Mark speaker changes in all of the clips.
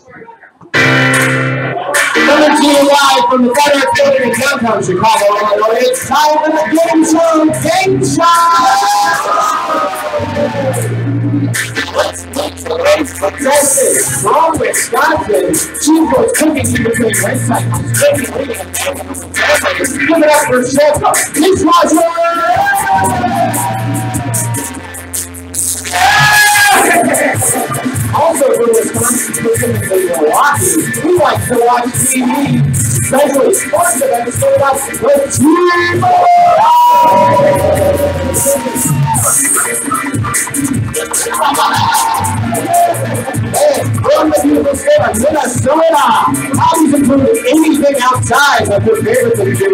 Speaker 1: Coming to you live from the Fire Building in downtown Chicago, Illinois. It's time for the Gameshow Gameshow! Let's take the race for Texas. From Wisconsin, she was cooking in between red cycles. Give it up for Shaka. He's Roger! Also from Wisconsin, specifically Milwaukee, we like to watch TV, especially sports events, so that's with TV! And from the beautiful state of Minnesota, hobbies include anything outside of your favorite thing to do.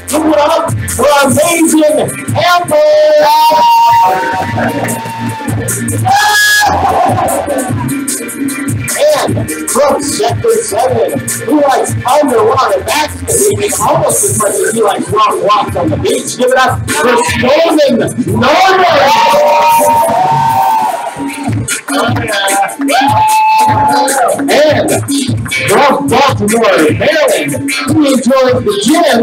Speaker 1: Give it up for amazing Amber! And from Sector 7, who likes underwater backspinning almost as much as he likes long walks on the beach. Give it up for Stolen Norman! And from Baltimore, Maryland, he enjoys the gym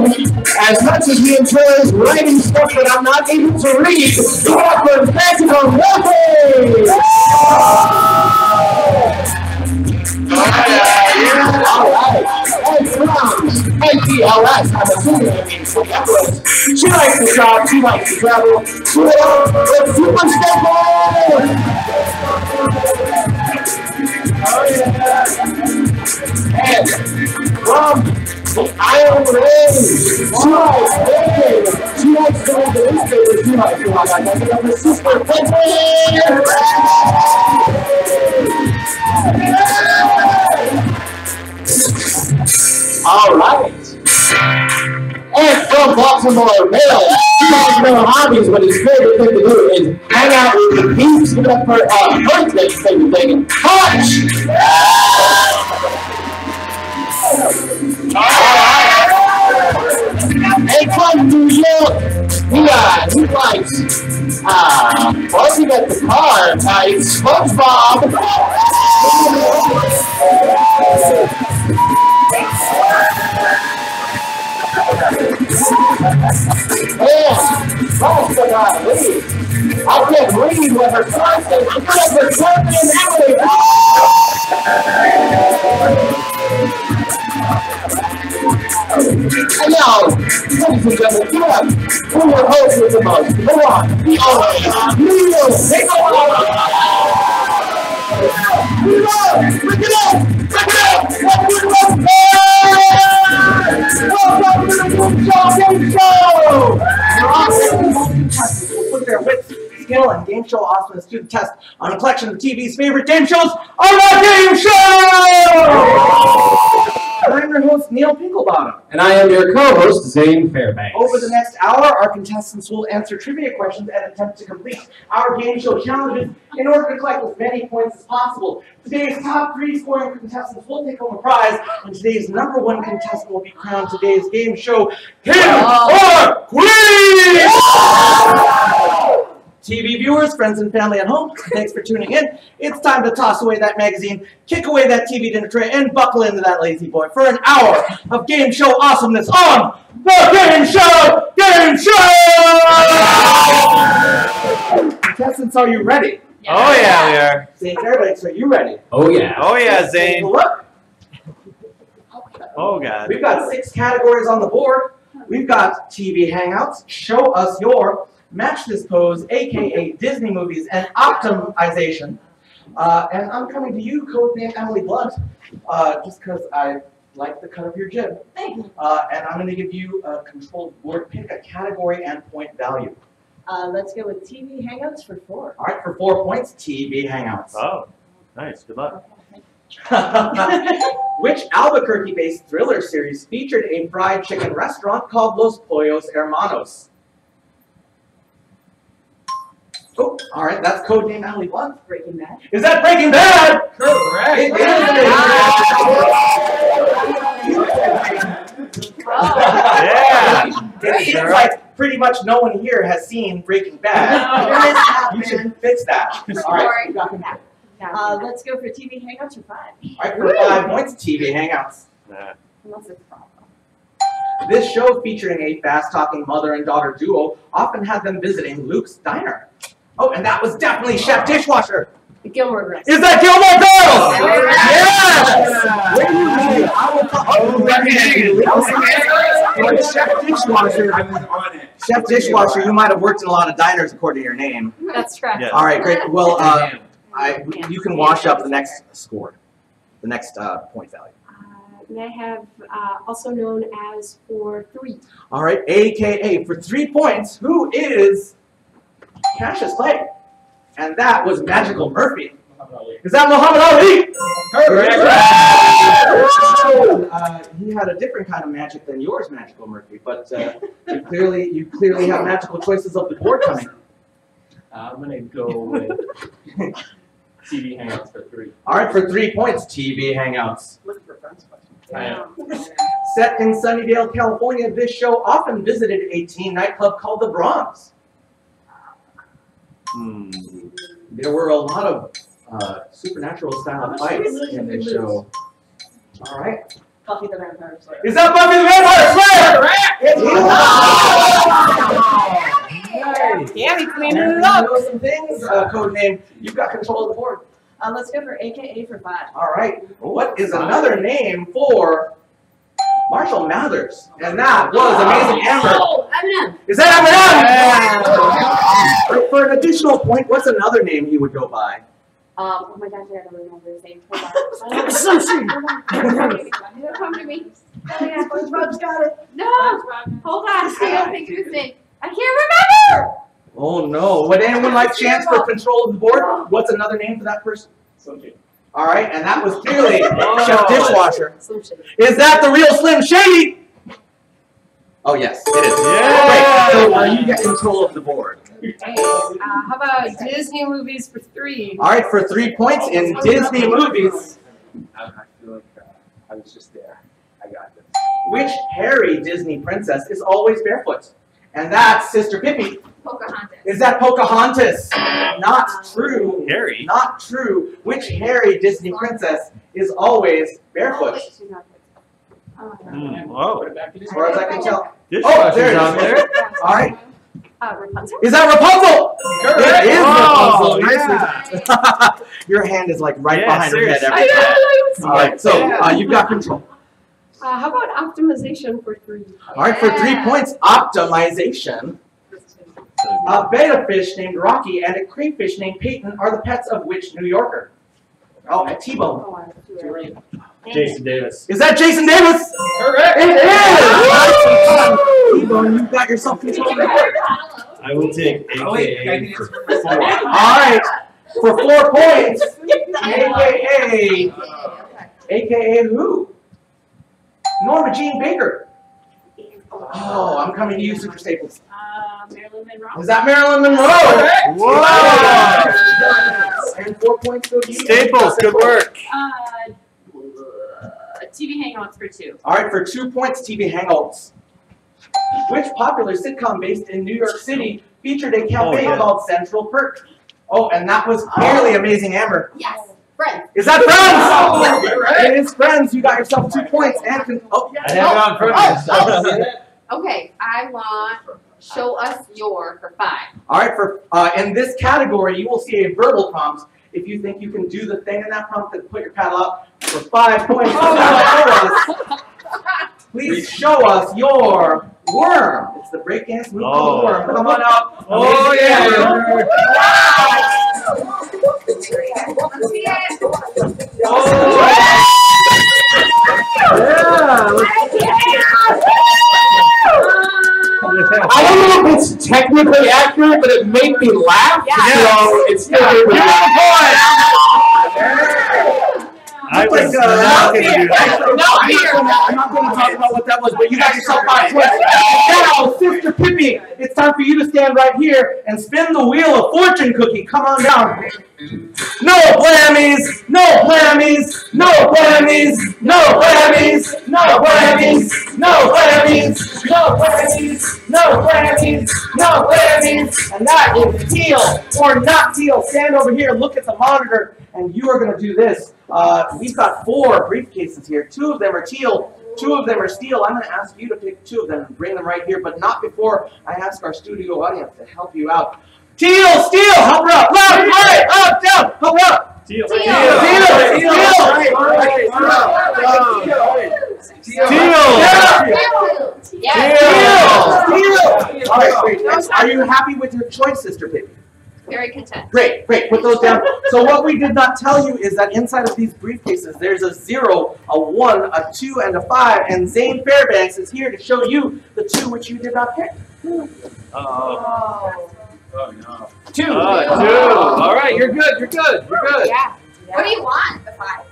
Speaker 1: as much as he enjoys writing stuff that I'm not able to read. The Auckland Magical Weapons! Alright. And from NTLS, I'm assuming it means Minneapolis. She likes to shop, she likes to travel. She likes Super Staples! Oh yeah. And from the Iron Range, she likes baking. She likes to read the newspapers. She likes to watch the Sister All right. And from Baltimore, Maryland, he has no hobbies, but his favorite thing to do is hang out with the peeps. Give it up for birthday favorite thing, Punch! And from New York, he likes, once he got the car, it's SpongeBob. And last but not least, I can't read what her son says. I'm going to return in Emily. And now, ladies and gentlemen, give up who your host with the most. Come on, the always Neil. Take over. Bring it up! Bring it up! Bring it up! Welcome to the Gameshow Gameshow! Will put their wits, skill, and game show awesomeness to the test on a collection of TV's favorite game shows on the Game Show! I'm your host, Neil Pinklebottom.
Speaker 2: And I am your co-host, Louis Fairbanks.
Speaker 1: Over the next hour, our contestants will answer trivia questions and attempt to complete our game show challenges in order to collect as many points as possible. Today's top 3 scoring contestants will take home a prize, and today's #1 contestant will be crowned today's game show King or Queen! TV viewers, friends, and family at home, thanks for tuning in. It's time to toss away that magazine, kick away that TV dinner tray, and buckle into that lazy boy for an hour of game show awesomeness on the Game Show Game Show! Contestants, are you ready?
Speaker 3: Yeah. Oh yeah, we are.
Speaker 1: Zane Fairbanks, are you ready?
Speaker 2: Oh yeah.
Speaker 3: Oh yeah, Zane.
Speaker 1: Look.
Speaker 3: Oh god.
Speaker 1: We've got 6 categories on the board. We've got TV Hangouts, Show Us Your, Match This Pose, aka Disney movies, and optimization. And I'm coming to you, codename Emily Blunt, just because I like the cut of your jib.
Speaker 4: Thank you.
Speaker 1: And I'm going to give you a controlled board. Pick a category and point value.
Speaker 4: Let's go with TV Hangouts for 4.
Speaker 1: All right, for 4 points, TV Hangouts.
Speaker 3: Oh, nice. Good luck.
Speaker 1: Which Albuquerque-based thriller series featured a fried chicken restaurant called Los Pollos Hermanos? Oh, all right, that's codename Emily Blunt.
Speaker 4: Breaking Bad.
Speaker 1: Is that Breaking Bad?
Speaker 3: Correct.
Speaker 1: It is Breaking Bad.
Speaker 3: Yeah.
Speaker 1: It seems like pretty much no one here has seen Breaking Bad. You should fix that. All right, you got control.
Speaker 4: Let's go for TV Hangouts for 5.
Speaker 1: All right, for 5 points, TV Hangouts.
Speaker 3: Nah.
Speaker 4: Unless it's problem.
Speaker 1: This show, featuring a fast-talking mother and daughter duo, often had them visiting Luke's diner. Oh, and that was definitely Chef Dishwasher.
Speaker 4: The Gilmore Girls.
Speaker 1: Is that Gilmore Girls? Yes! Chef Dishwasher.
Speaker 2: I was on it.
Speaker 1: Chef Dishwasher, you might have worked in a lot of diners according to your name.
Speaker 4: That's correct.
Speaker 3: Yeah.
Speaker 1: All right, great. Well, you can wash up the next score, the next point value.
Speaker 5: May I have also known as for 3.
Speaker 1: All right, AKA for 3 points, who is Cassius Clay? And that was Magical Murphy. Is that Muhammad Ali? Correct. He had a different kind of magic than yours, Magical Murphy, but you clearly have magical choices of the board coming.
Speaker 2: I'm gonna go with TV Hangouts for 3.
Speaker 1: All right, for 3 points, TV Hangouts.
Speaker 4: Look for friends.
Speaker 1: Set in Sunnydale, California, this show often visited a teen nightclub called the Bronx. There were a lot of supernatural style fights in this show. All right.
Speaker 4: Buffy the Vampire Slayer.
Speaker 1: Is that Buffy the Vampire Slayer?
Speaker 4: Yeah, we cleaned
Speaker 1: You
Speaker 4: it up.
Speaker 1: know some things. Code name. You've got control of the board.
Speaker 4: Let's go for AKA for 5.
Speaker 1: All right. What is another name for Marshall Mathers? And that was Amazing Amber.
Speaker 5: Oh, Eminem.
Speaker 1: Is that Eminem? For an additional point, what's another name he would go by?
Speaker 5: Oh my gosh, I don't remember his name. Hold on. It'll come to me. Oh yeah,
Speaker 4: SpongeBob's got it.
Speaker 5: no, hold on. I don't think of his name. I can't remember.
Speaker 1: Oh no. Would anyone like chance for control of the board? What's another name for that person? All right, and that was clearly Chef Dishwasher.
Speaker 5: Some shit.
Speaker 1: Is that the real Slim Shady? Oh yes, it is.
Speaker 3: Yeah.
Speaker 1: Great. So you get control of the board.
Speaker 5: Hey, how about Disney movies for 3?
Speaker 1: All right, for 3 points in Disney movies,
Speaker 2: I feel like I was just there. I got this.
Speaker 1: which hairy Disney princess is always barefoot? And that's Sister Pippi.
Speaker 5: Pocahontas.
Speaker 1: Is that Pocahontas? Not true.
Speaker 3: Harry.
Speaker 1: Not true. Which hairy Disney princess is always barefoot?
Speaker 5: She's not good.
Speaker 3: Whoa.
Speaker 1: As far as I can tell.
Speaker 3: Dishwasher's
Speaker 1: there it is.
Speaker 3: out there.
Speaker 1: All right.
Speaker 5: Rapunzel.
Speaker 1: Is that Rapunzel? It is
Speaker 3: Oh,
Speaker 1: Rapunzel.
Speaker 3: yeah.
Speaker 1: Nicely. Your hand is like right
Speaker 3: Yeah,
Speaker 1: behind her head.
Speaker 3: seriously.
Speaker 1: Every time. All right. So you've got control.
Speaker 5: How about optimization for 3?
Speaker 1: All right. For 3 points, optimization. A betta fish named Rocky and a crayfish named Peyton are the pets of which New Yorker? Oh, a T-Bone.
Speaker 5: Oh, I have to do it.
Speaker 2: Jason Davis.
Speaker 1: Is that Jason Davis?
Speaker 2: Correct.
Speaker 1: It is! T-Bone, you've got yourself control of the board.
Speaker 3: I will take AKA for 4.
Speaker 1: All right. For 4 points, AKA who? Norma Jean Baker. Oh, I'm coming to you, Super Staples.
Speaker 5: Marilyn Monroe.
Speaker 1: Is that Marilyn Monroe?
Speaker 3: Whoa!
Speaker 1: And 4 points go to you.
Speaker 3: Staples, good work.
Speaker 5: TV Hangouts for 2.
Speaker 1: All right, for 2 points, TV Hangouts. Which popular sitcom based in New York City featured a cafe called Central Perk? Oh, and that was clearly Amazing Amber.
Speaker 5: Yes. Friends.
Speaker 1: Is that Friends? It is Friends. You got yourself 2 points. And
Speaker 3: I have it on purpose.
Speaker 5: Okay, I want Show Us Your for 5.
Speaker 1: All right, for in this category, you will see a verbal prompt. If you think you can do the thing in that prompt, then put your paddle up for 5 points. Please show us your worm. It's the breakdance move called the worm. Come on up.
Speaker 3: Oh, yeah.
Speaker 2: I don't know if it's technically accurate, but it made me laugh.
Speaker 5: Yeah.
Speaker 2: So it's still
Speaker 3: I was not going to do that.
Speaker 1: I'm not going to talk about what that was, but you got yourself 5 points. Now, Sister Pippi, it's time for you to stand right here and spin the wheel of fortune cookie. Come on down. No blammies, no blammies, no blammies, no blammies, no blammies, no blammies, no blammies, no blammies, no blammies. And that is teal or not teal. Stand over here, look at the monitor, and you are going to do this. We've got 4 briefcases here. 2 of them are teal, 2 of them are steel. I'm going to ask you to pick 2 of them and bring them right here, but not before I ask our studio audience to help you out. Teal, steel, help her up. Left, right, up, down, help her up.
Speaker 2: Teal.
Speaker 1: Teal.
Speaker 3: Teal.
Speaker 1: All right, great. Are you happy with your choice, Sister Pippi?
Speaker 5: Very content.
Speaker 1: Great, great. Put those down. So what we did not tell you is that inside of these briefcases, there's a 0, a 1, a 2, and a 5. And Zane Fairbanks is here to show you the 2 which you did not pick.
Speaker 2: Oh no.
Speaker 1: 2. 2.
Speaker 2: All right, you're good. You're good. You're good.
Speaker 5: Yeah. What do you want? The 5.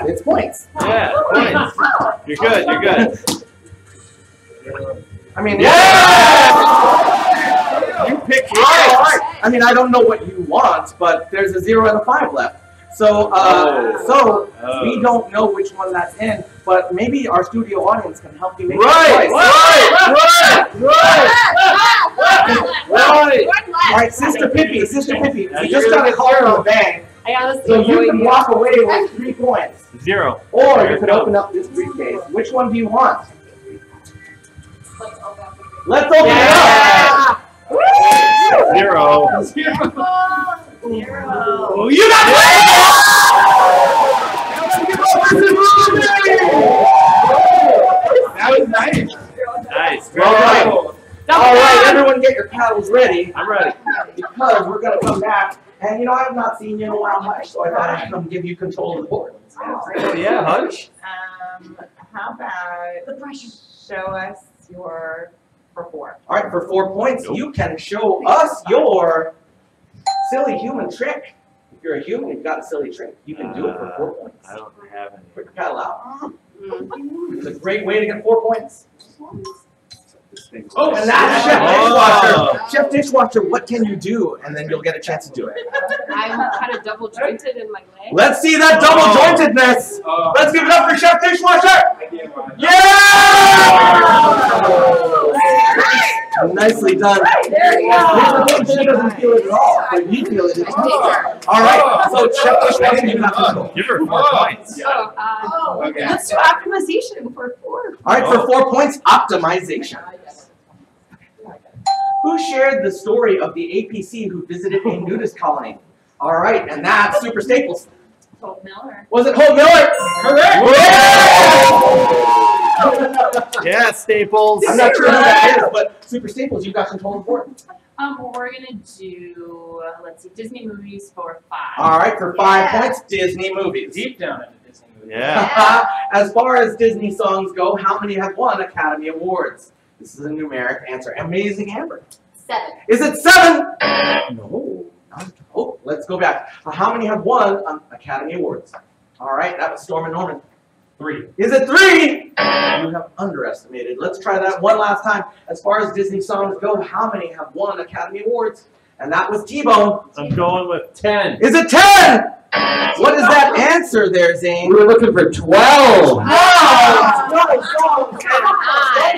Speaker 1: It's points.
Speaker 2: Yeah. Points. You're good. You're good.
Speaker 1: I mean,
Speaker 2: You picked
Speaker 1: right. I mean, I don't know what you want, but there's a 0 and a 5 left. So, we don't know which one that's in, but maybe our studio audience can help you make a choice.
Speaker 2: Right.
Speaker 1: All right, Sister Pippi, you just got a call on the bank,
Speaker 4: I honestly
Speaker 1: so you can walk away with 3 points.
Speaker 2: 0.
Speaker 1: Or you could open up this briefcase. Which one do you want? Let's open it up!
Speaker 2: 0.
Speaker 1: Oh, you got
Speaker 2: That was nice. Nice.
Speaker 1: All right, everyone get your paddles ready.
Speaker 2: I'm ready.
Speaker 1: Because we're going to come back. And, you know, I have not seen you in a while, Hutch, so I thought I'd come give you control of the board.
Speaker 2: Yeah, Hutch.
Speaker 6: How about show us your for 4?
Speaker 1: All right, for 4 points, you can show us your silly human trick. If you're a human, you've got a silly trick. You can do it for 4 points.
Speaker 2: I don't have any.
Speaker 1: Put your paddle out. It's a great way to get 4 points. Oh, and that's Chef Dishwasher. Chef Dishwasher, what can you do? And then you'll get a chance to do it.
Speaker 5: I'm kind of double jointed in my leg.
Speaker 1: Let's see that double jointedness. Let's give it up for Chef Dishwasher. Yeah! Nicely done.
Speaker 4: There you go.
Speaker 1: She doesn't feel it at all, but you feel it. All right, so Chef Dishwasher, you have to.
Speaker 2: Give her 4 points.
Speaker 6: Okay.
Speaker 4: Let's do optimization for 4.
Speaker 1: All right, for 4 points, optimization. Who shared the story of the APC who visited a nudist colony? All right, and that's Super Staples.
Speaker 4: Hope Miller.
Speaker 1: Was it Hope Miller? Correct!
Speaker 2: Yeah, Staples.
Speaker 1: I'm not sure who that is, but Super Staples, you got control of the board.
Speaker 6: We're gonna do let's see, Disney movies for 5.
Speaker 1: All right, for 5 points, Disney movies.
Speaker 2: Deep down into Disney movies. Yeah.
Speaker 1: As far as Disney songs go, how many have won Academy Awards? This is a numeric answer. Amazing Amber.
Speaker 5: 7.
Speaker 1: Is it 7? No. Oh, let's go back. How many have won Academy Awards? All right, that was Storm and Norman.
Speaker 2: 3.
Speaker 1: Is it 3? You have underestimated. Let's try that one last time. As far as Disney songs go, how many have won Academy Awards? And that was T-Bone.
Speaker 2: I'm going with 10.
Speaker 1: Is it 10? What is that answer there, Zane?
Speaker 2: We were looking for 12.
Speaker 1: Wow!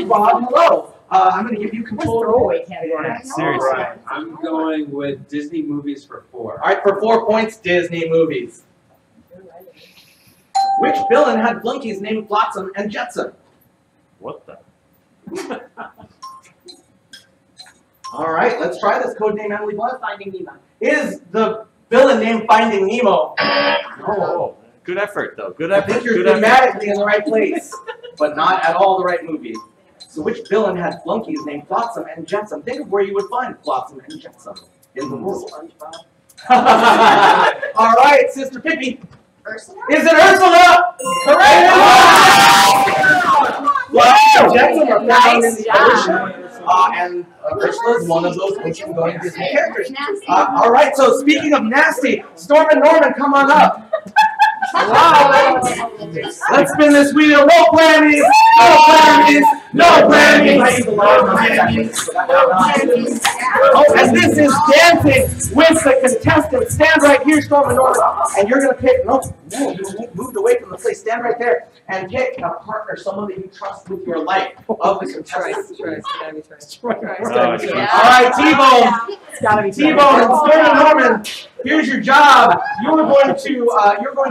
Speaker 1: Bob, hello. I'm going to give you control of the board.
Speaker 2: Seriously.
Speaker 7: I'm going with Disney movies for 4.
Speaker 1: All right, for 4 points, Disney movies. Which villain had flunkies named Flotsam and Jetsam?
Speaker 2: What the?
Speaker 1: All right, let's try this. Codename Emily Blunt.
Speaker 4: Finding Nemo.
Speaker 1: Is the villain named Finding Nemo?
Speaker 2: Oh, good effort, though. Good
Speaker 1: I
Speaker 2: effort.
Speaker 1: think you're
Speaker 2: Good effort.
Speaker 1: thematically in the right place, but not at all the right movie. So which villain had flunkies named Flotsam and Jetsam? Think of where you would find Flotsam and Jetsam in the world. All right, Sister Pippi.
Speaker 5: Ursula?
Speaker 1: Is it Ursula? Correct! Flotsam and Jetsam are found in the ocean. And Ursula is one of those ocean going Disney characters. All right, so speaking of nasty, Storm and Norman, come on up. Wow. Let's spin this wheel. No Grammys! No Grammys! No Grammys! Oh, and this is dancing with the contestants. Stand right here, Storm and Norman, and you're going to pick. No, you moved away from the Leslie, stand right there and pick a partner, someone that you trust with your life of the contestants. All right, T-Bone.
Speaker 4: It's gotta be
Speaker 1: T-Bone and Stormy Norman, here's your job. You're going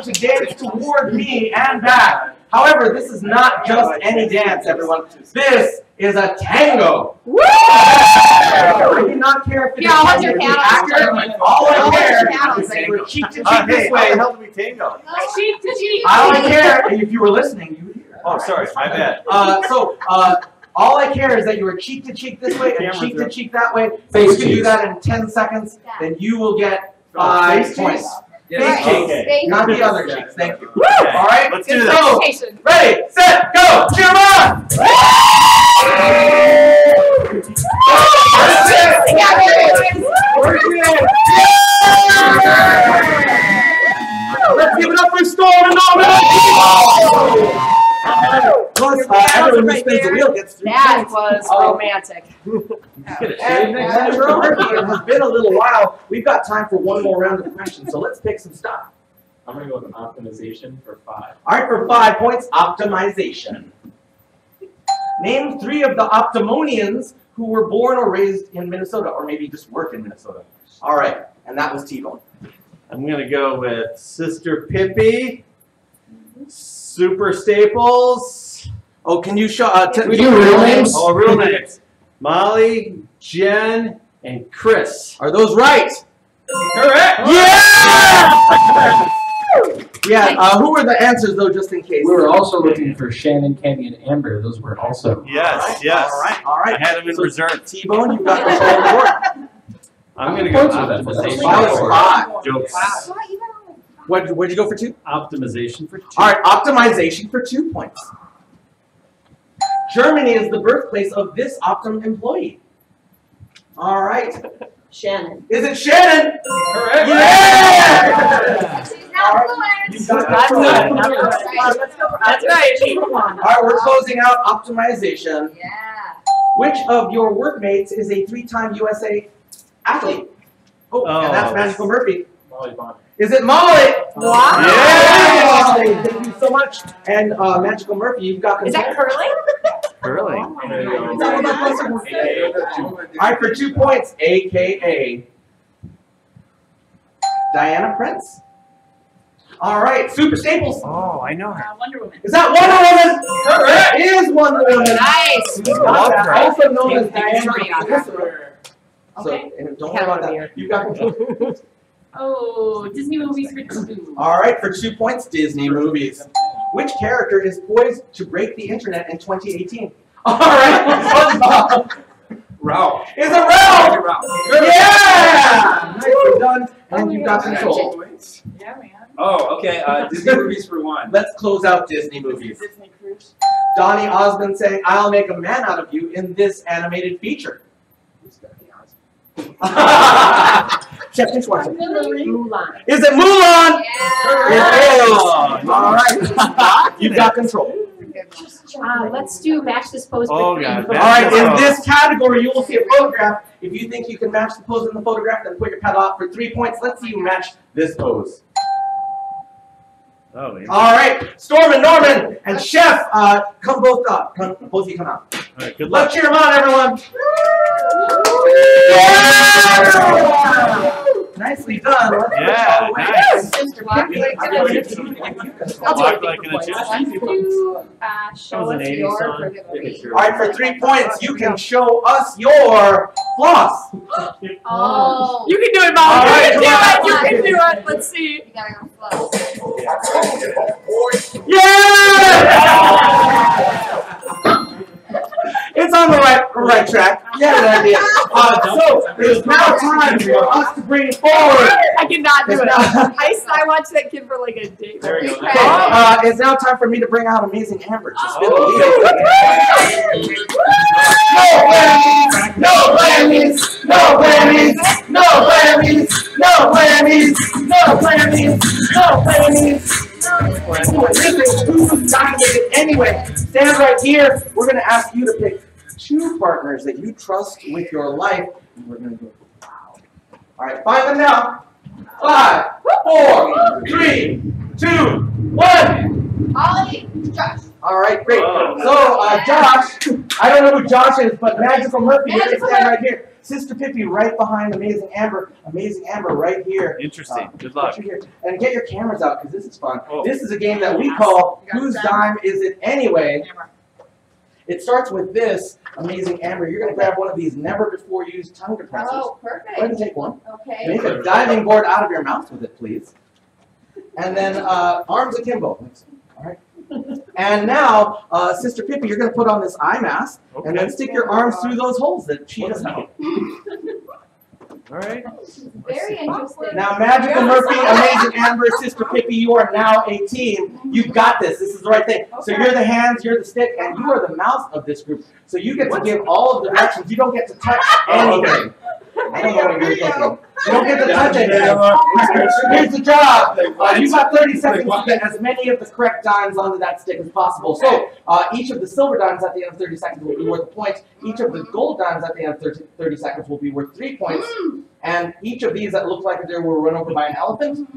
Speaker 1: to dance toward me and back. However, this is not just any dance, everyone. This is a tango. Woo! I do not care if it's
Speaker 5: hold your
Speaker 1: the
Speaker 5: paddles.
Speaker 1: actor. All I care
Speaker 5: paddles.
Speaker 1: is that you're cheek to cheek
Speaker 3: Hey,
Speaker 1: this
Speaker 3: how
Speaker 1: way.
Speaker 3: the hell do we tango?
Speaker 6: Cheek to cheek.
Speaker 1: All I care, and if you were listening, you would hear.
Speaker 3: Oh, sorry, my bad.
Speaker 1: All I care is that you are cheek to cheek this way and cheek to cheek that way. So
Speaker 2: Face
Speaker 1: you can do
Speaker 2: cheeks.
Speaker 1: that in 10 seconds, then you will get
Speaker 3: Face
Speaker 1: 5 points.
Speaker 2: Yes.
Speaker 1: Face cheeks,
Speaker 3: Okay.
Speaker 1: not the other cheeks. Thank you.
Speaker 3: Okay.
Speaker 1: All right,
Speaker 3: Let's do
Speaker 1: go.
Speaker 3: this.
Speaker 1: Ready, set, go. Cheer 'em on. Let's give it up for Storm and Norman. Plus, everyone who spins the wheel gets 3
Speaker 4: That
Speaker 1: points.
Speaker 4: was romantic.
Speaker 1: And remember, it has been a little while. We've got time for one more round of questions, so let's pick some stuff.
Speaker 2: I'm gonna go with optimization for 5.
Speaker 1: All right, for 5 points, optimization. Name 3 of the Optimonians who were born or raised in Minnesota, or maybe just work in Minnesota. All right, and that was T-Bone.
Speaker 3: I'm gonna go with Sister Pippi, Super Staples.
Speaker 1: Oh, can you show?
Speaker 2: We do real names?
Speaker 3: Oh, real names. Molly, Jen, and Chris.
Speaker 1: Are those right?
Speaker 2: Correct!
Speaker 1: Yeah! Yeah, who were the answers, though, just in case?
Speaker 2: We were also looking for Shannon, Candy, and Amber. Those were also.
Speaker 3: Yes, yes.
Speaker 1: All right.
Speaker 3: I had them in
Speaker 1: So,
Speaker 3: reserve.
Speaker 1: T-Bone, you got control of the board.
Speaker 3: I'm gonna go
Speaker 2: Points with that.
Speaker 3: optimization.
Speaker 1: That was 5.
Speaker 3: Jokes.
Speaker 1: What'd you go for 2?
Speaker 3: Optimization for 2.
Speaker 1: All right, optimization for 2 points. Germany is the birthplace of this Optum employee. All right.
Speaker 4: Shannon.
Speaker 1: Is it Shannon?
Speaker 2: Correct!
Speaker 1: Yeah!
Speaker 5: She's not fluent.
Speaker 1: You got
Speaker 4: That's
Speaker 1: control.
Speaker 4: right. That's right.
Speaker 1: All right, we're closing out optimization.
Speaker 5: Yeah.
Speaker 1: Which of your workmates is a 3-time USA athlete? Oh, and that's
Speaker 3: Oh.
Speaker 1: Magical Murphy.
Speaker 2: Molly Bond.
Speaker 1: Is it Molly?
Speaker 4: Wow.
Speaker 1: Yeah! Molly, thank you so much. And Magical Murphy, you've got
Speaker 4: Is
Speaker 1: control.
Speaker 4: that curling?
Speaker 3: Curling.
Speaker 1: All right, for 2 points, AKA Diana Prince. All right, Super Staples.
Speaker 3: Oh, I know her.
Speaker 6: Wonder Woman.
Speaker 1: Is that Wonder Woman? Correct. It is Wonder Woman.
Speaker 4: Nice.
Speaker 3: Love her.
Speaker 1: Also known as Diana
Speaker 4: Three.
Speaker 1: Prince. So,
Speaker 6: Okay.
Speaker 1: and don't worry about that. You've got control.
Speaker 6: Oh, Disney movies for 2.
Speaker 1: All right, for 2 points, Disney movies. Which character is poised to break the internet in 2018? All right,
Speaker 2: Ralph.
Speaker 1: is it Ralph?
Speaker 2: Ralph.
Speaker 1: Yeah! Nicely done, and you've got control.
Speaker 6: Yeah, man.
Speaker 7: Oh, okay. Disney movies for 1.
Speaker 1: Let's close out Disney movies.
Speaker 6: Disney Cruise.
Speaker 1: Donny Osmond saying, "I'll make a man out of you" in this animated feature. Captain Schwarzer.
Speaker 4: Mulan.
Speaker 1: Is it Mulan?
Speaker 5: Yeah.
Speaker 1: It is. All right, you've got control.
Speaker 4: Let's do match this pose.
Speaker 3: Oh,
Speaker 4: with
Speaker 3: God.
Speaker 4: me.
Speaker 1: All right, in this category, you will see a photograph. If you think you can match the pose in the photograph, then put your pedal out for 3 points. Let's see you match this pose.
Speaker 3: Oh, yeah.
Speaker 1: All right, Storm and Norman and Chef, come both up. Both of you come out.
Speaker 3: All right, good luck.
Speaker 1: Let's cheer them on, everyone. Yeah! Nicely done. Let's push
Speaker 3: Yeah,
Speaker 1: all the way.
Speaker 3: nice.
Speaker 5: Sister Pippi.
Speaker 3: Walk like an Egyptian.
Speaker 5: Show
Speaker 3: was an
Speaker 5: us
Speaker 3: 80s
Speaker 5: your
Speaker 3: song.
Speaker 5: movie.
Speaker 1: All right, for 3 points, you can show us your floss.
Speaker 5: Oh.
Speaker 4: You can do it,
Speaker 1: All
Speaker 4: Mom.
Speaker 1: right,
Speaker 4: You
Speaker 1: come on.
Speaker 4: can do it. You can do it. Let's see.
Speaker 5: You gotta go slow.
Speaker 1: Yeah! It's on the right track. Yeah, good idea. So it's now time for us to bring forward.
Speaker 4: I cannot do
Speaker 1: It's
Speaker 4: it.
Speaker 1: now,
Speaker 4: I watched that kid for like a day.
Speaker 2: There we go.
Speaker 1: it's now time for me to bring out Amazing Amber to spin the wheel. No whammies, no whammies, no whammies, no whammies, no whammies, no whammies, no whammies. Anyway, stand right here. We're going to ask you to pick 2 partners that you trust with your life. And we're going to go, wow. All right, find them now. 5, 4, 3, 2, 1.
Speaker 5: me. Josh.
Speaker 1: All right, great.
Speaker 3: Whoa.
Speaker 1: So, Josh, I don't know who Josh is, but Magical Murphy, you're going to
Speaker 5: Magical
Speaker 1: stand right here. Sister Pippi right behind Amazing Amber. Amazing Amber right here.
Speaker 3: Interesting. Good luck.
Speaker 1: Put you here. And get your cameras out because this is fun.
Speaker 3: Oh.
Speaker 1: This is a game that we call Whose Dime Is It Anyway? It starts with this. Amazing Amber, you're going to grab one of these never before used tongue depressors.
Speaker 5: Oh,
Speaker 1: Go ahead
Speaker 5: perfect.
Speaker 1: and take one.
Speaker 5: Okay.
Speaker 1: Make a diving board out of your mouth with it, please. And then arms akimbo. All right. And now, Sister Pippi, you're going to put on this eye mask and then stick your arms through those holes that she doesn't know.
Speaker 3: All right.
Speaker 5: Very interesting.
Speaker 1: Now, Magical Murphy, Amazing Amber, Sister Pippi, you are now a team. You've got this. This is the right thing. So you're the hands, you're the stick, and you are the mouth of this group. So you get to give all of the directions. You don't get to touch anything. I don't know what you're thinking. You don't get to touch anything. Here's the job. You've got 30 seconds to get as many of the correct dimes onto that stick as possible. So each of the silver dimes at the end of 30 seconds will be worth a point. Each of the gold dimes at the end of 30 seconds will be worth 3 points. And each of these that look like they were run over by an elephant,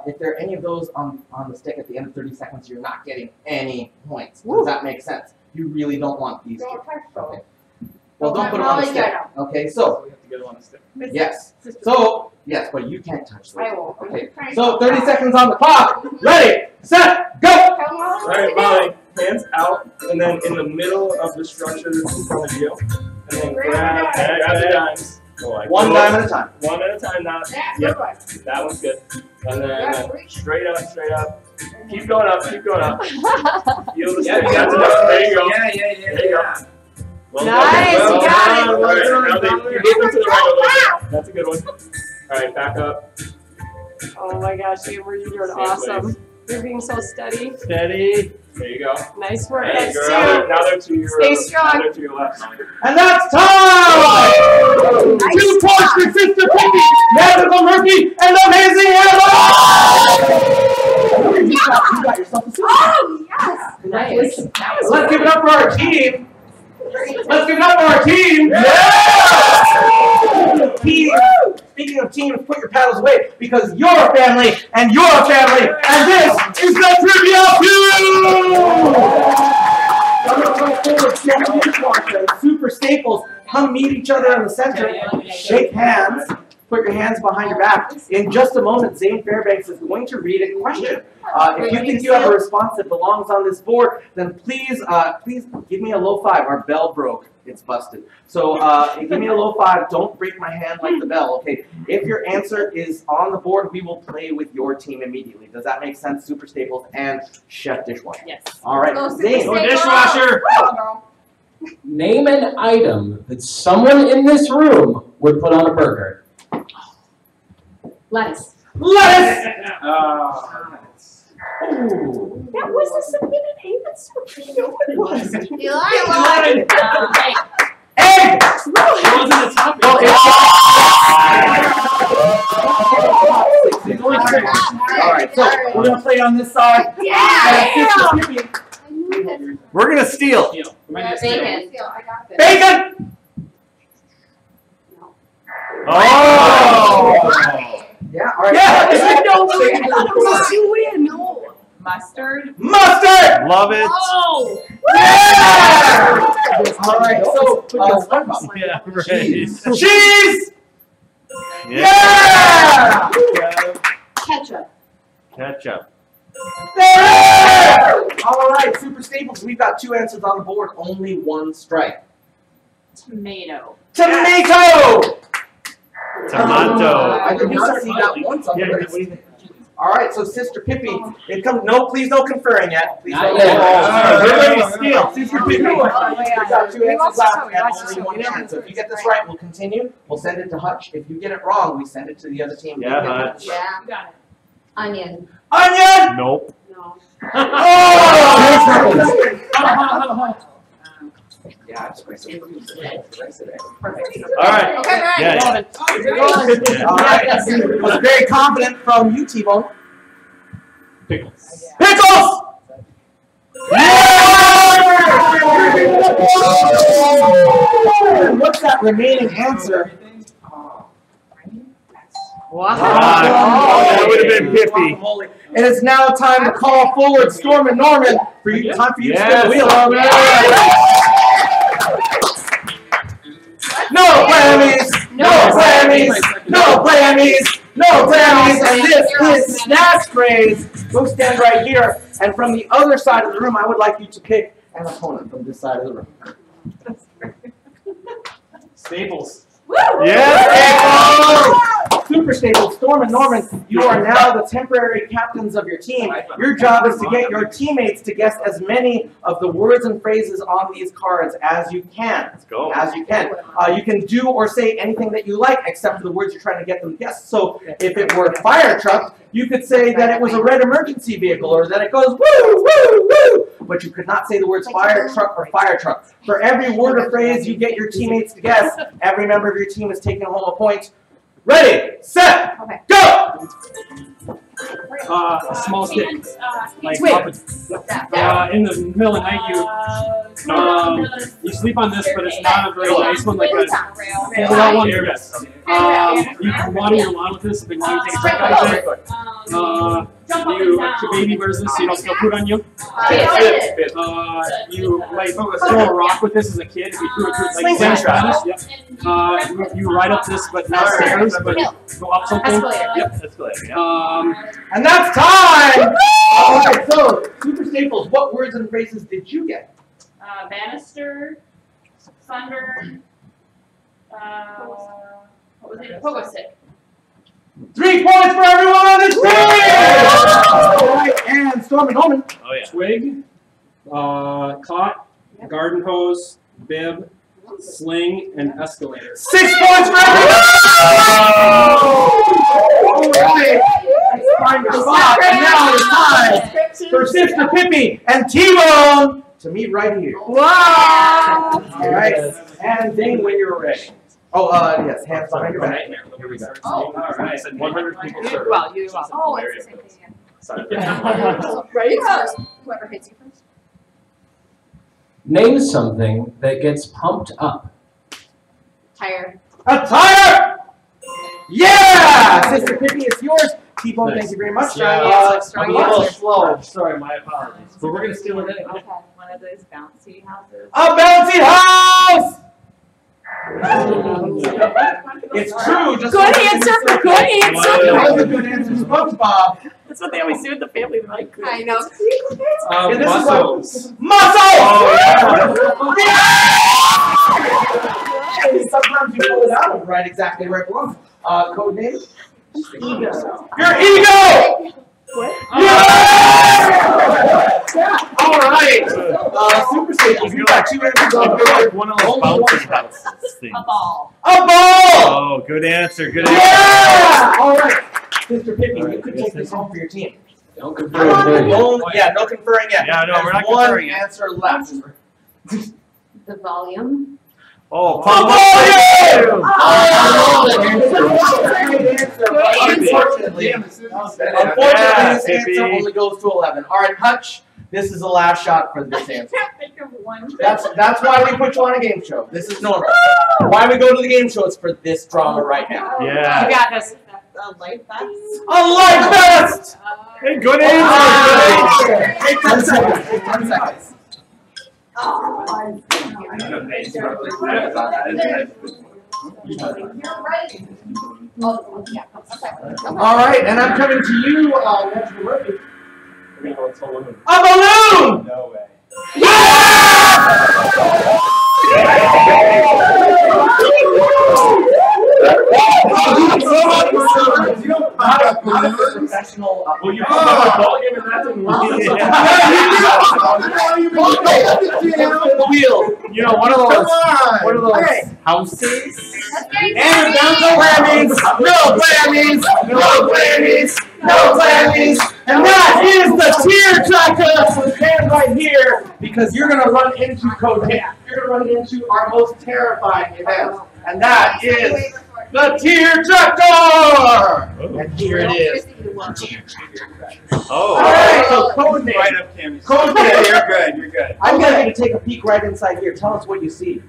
Speaker 1: if there are any of those on the stick at the end of 30 seconds, you're not getting any points. Does that make sense? You really don't want these. Okay. Well, don't put them on the stick. Okay, so,
Speaker 7: We have to get it on the stick.
Speaker 1: yes. So, yes, but you can't touch them.
Speaker 5: I won't.
Speaker 1: Okay, so 30 seconds on the clock. Ready, set, go!
Speaker 7: All right, Molly, hands out, and then in the middle of the structure that's in front of you, and then grab the dimes.
Speaker 1: One dime at a time.
Speaker 7: One at a time, not.
Speaker 5: That's
Speaker 7: Yep,
Speaker 5: good.
Speaker 7: that one's good. And then straight up, straight up. Keep going up, keep going up. Feel the stick. That's enough. There you go. There you go. Well
Speaker 4: Nice,
Speaker 7: done.
Speaker 4: you got it.
Speaker 7: All right, now you move them to the right a little bit. That's a good one. All right, back up.
Speaker 4: Oh my gosh, Amber, you're doing
Speaker 7: Same
Speaker 4: awesome.
Speaker 7: place.
Speaker 4: You're being so steady.
Speaker 3: Steady.
Speaker 7: There you go.
Speaker 4: Nice work.
Speaker 7: Hey,
Speaker 4: That's
Speaker 7: girl.
Speaker 4: two.
Speaker 7: Now they're to your
Speaker 4: Stay strong.
Speaker 7: Now they're to your left.
Speaker 1: And that's time! 2 points for Sister Pippi, Magical Murphy, and Amazing Amber! You got yourself a super.
Speaker 5: Oh, yes.
Speaker 1: Congratulations.
Speaker 5: That was
Speaker 1: Let's give it up for our team. Let's give it up for our team. Yeah! Team. Speaking of teams, put your paddles away because you're a family and you're a family, and this is the Trivia 2! Super Staples, come meet each other in the center, shake hands, put your hands behind your back. In just a moment, Zane Fairbanks is going to read a question. If you think you have a response that belongs on this board, then please give me a low five. Our bell broke. It's busted. So give me a low five. Don't break my hand like the bell, okay? If your answer is on the board, we will play with your team immediately. Does that make sense, Super Staples and Chef Dishwasher?
Speaker 6: Yes.
Speaker 1: All right,
Speaker 5: Go Super
Speaker 1: Zane.
Speaker 5: Staples.
Speaker 3: Dishwasher.
Speaker 8: Name an item that someone in this room would put on a burger.
Speaker 4: Lettuce.
Speaker 1: Lettuce!
Speaker 4: That wasn't something that Haven said. You know what it was.
Speaker 5: Eli.
Speaker 1: Egg!
Speaker 2: It wasn't a topic.
Speaker 1: Well, all right, so we're going to play on this side.
Speaker 5: Yeah.
Speaker 3: We're gonna steal.
Speaker 5: Bacon. I got this.
Speaker 1: Bacon!
Speaker 3: Oh!
Speaker 1: Yeah, all right.
Speaker 4: No.
Speaker 6: Mustard.
Speaker 1: Mustard!
Speaker 3: Love it.
Speaker 6: Oh!
Speaker 1: Yeah! All right, so
Speaker 3: Yeah, right.
Speaker 1: cheese! Yeah!
Speaker 4: Ketchup.
Speaker 3: Ketchup.
Speaker 1: There! All right, Super Staples, we've got 2 answers on the board, only 1 strike.
Speaker 6: Tomato.
Speaker 1: Tomato!
Speaker 3: Tomato.
Speaker 1: I did not see that once on the list. All right, so Sister Pippi, please no conferring yet. Please
Speaker 8: Not
Speaker 1: no
Speaker 8: yet.
Speaker 1: We're ready to steal. Sister Pippi, we've got 2
Speaker 4: We
Speaker 1: answers
Speaker 4: lost
Speaker 1: left
Speaker 4: some, we
Speaker 1: and
Speaker 4: lost
Speaker 1: only
Speaker 4: some.
Speaker 1: 1
Speaker 4: We don't
Speaker 1: chance. So if
Speaker 4: have
Speaker 1: you get
Speaker 4: to-
Speaker 1: this right, we'll continue. We'll send it to Hutch. If you get it wrong, we send it to the other team.
Speaker 3: Yeah, Hutch.
Speaker 5: Yeah.
Speaker 6: You got it.
Speaker 5: Onion.
Speaker 1: Onion!
Speaker 3: Nope.
Speaker 4: No.
Speaker 1: Oh! Yeah, it's great.
Speaker 3: All right.
Speaker 5: Okay, right.
Speaker 3: Yeah.
Speaker 1: All right. Was very confident from you, T-Bone.
Speaker 3: Pickles.
Speaker 1: Pickles! What's that remaining answer?
Speaker 4: Wow.
Speaker 7: That would have been Pippi.
Speaker 1: It is now time to call forward Storm and Norman. Time for you to spin the wheel. No Grammys! No Grammys! No Grammys! No Grammys! And this is Snatch Craze. Go stand right here. And from the other side of the room, I would like you to pick an opponent from this side of the room.
Speaker 2: Staples.
Speaker 7: Yes!
Speaker 1: Super Staples, Storm and Norman, you are now the temporary captains of your team. Your job is to get your teammates to guess as many of the words and phrases on these cards as you can.
Speaker 7: Let's go.
Speaker 1: As you can. You can do or say anything that you like except for the words you're trying to get them to guess. So if it were fire truck, you could say that it was a red emergency vehicle or that it goes woo, woo, woo. But you could not say the words fire truck or fire truck. For every word or phrase you get your teammates to guess, every member of your team is taking home a point. Ready, set, go!
Speaker 2: A small stick. Like
Speaker 5: Wait.
Speaker 2: up in the middle of the night, you sleep on this, but it's not a very nice one, like a fold-out one. You can water your lawn with this if you want to take a check out of it. Your baby wears this so you don't spill food on you. You like throw a rock with this as a kid. If you threw it through like tennis. Yep. You ride up this, but not stairs, but go up something. Yep.
Speaker 1: And that's time! Alright, so, Super Staples, what words and phrases did you get?
Speaker 6: Banister, thunder, what was it? Pogo stick.
Speaker 1: 3 points for everyone on this team! Alright, and Storm and Norman.
Speaker 7: Oh, yeah.
Speaker 2: Twig, cot, garden hose, bib, sling, and escalator.
Speaker 1: 6 points for everyone! Alright, let's find your spot, and now it's time for Sister Pippi and T-Bone to meet right here.
Speaker 4: Wow.
Speaker 1: Alright, and Dane when you're ready. Oh, yes, hands behind your back. Here we go.
Speaker 5: Oh,
Speaker 2: all right. 100 people served.
Speaker 4: Well, you well.
Speaker 5: Oh, it's the same thing again.
Speaker 4: Right?
Speaker 5: Whoever hits you first.
Speaker 8: Name something that gets pumped up.
Speaker 5: Tire.
Speaker 1: A tire! Yeah! Sister Pippi, it's yours. T-Bone, thank you very much.
Speaker 3: I'm a little slow. Sorry, my apologies. But we're going to steal it anyway.
Speaker 6: Okay, one of those bouncy houses.
Speaker 1: A bouncy house! It's true. Just
Speaker 4: Good answer. Good
Speaker 1: That
Speaker 4: answer.
Speaker 1: was a good answer, SpongeBob.
Speaker 4: That's what they always do with the family. Like,
Speaker 5: I know.
Speaker 1: And this is
Speaker 3: Muscles.
Speaker 1: Muscles!
Speaker 3: Oh,
Speaker 1: Yeah! Sometimes you pull it out and right exactly where it belongs. Code name?
Speaker 4: ego.
Speaker 1: Your ego!
Speaker 4: What?
Speaker 1: Yeah! All right. Super Staples, you got 2 answers on the board.
Speaker 7: One of those bouncy houses things.
Speaker 6: A ball.
Speaker 1: A ball!
Speaker 7: Oh, good answer. Good answer.
Speaker 1: Yeah! All right. Sister Pippi, you could take this home for your team.
Speaker 8: Don't confuse me.
Speaker 1: No conferring yet.
Speaker 7: Yeah, no, we're not
Speaker 1: There's
Speaker 7: conferring
Speaker 1: one
Speaker 7: yet.
Speaker 1: answer left.
Speaker 5: The volume.
Speaker 7: Oh,
Speaker 1: A volume! Unfortunately, this answer only goes to 11. All right, Hutch, this is the last shot for this answer.
Speaker 6: Think of one thing.
Speaker 1: That's why we put you on a game show. This is normal. Why we go to the game show is for this drama right now.
Speaker 7: Yeah.
Speaker 6: You got this. A life vest.
Speaker 1: A life vest!
Speaker 7: Hey, good answer.
Speaker 1: Take 10 seconds. Take 10 seconds. All right, and I'm coming to you, Natural Murphy. A balloon!
Speaker 2: No way.
Speaker 1: Professional.
Speaker 7: Well, you put a ball game and that didn't work.
Speaker 1: The wheel.
Speaker 7: You know, one of those
Speaker 1: houses.
Speaker 5: And
Speaker 1: No Grammys, no Grammys, no Grammys, no Grammys. And that is the tear tracker. Stand right here because you're going to run into Code Hit. You're going to run into our most terrifying event. And that is the tear tractor. And here it is.
Speaker 7: Oh.
Speaker 1: All right, so Code Name.
Speaker 7: Right up, Cam.
Speaker 1: Code Name.
Speaker 7: Yeah, you're good. You're good.
Speaker 1: I'm going to take a peek right inside here. Tell us what you see.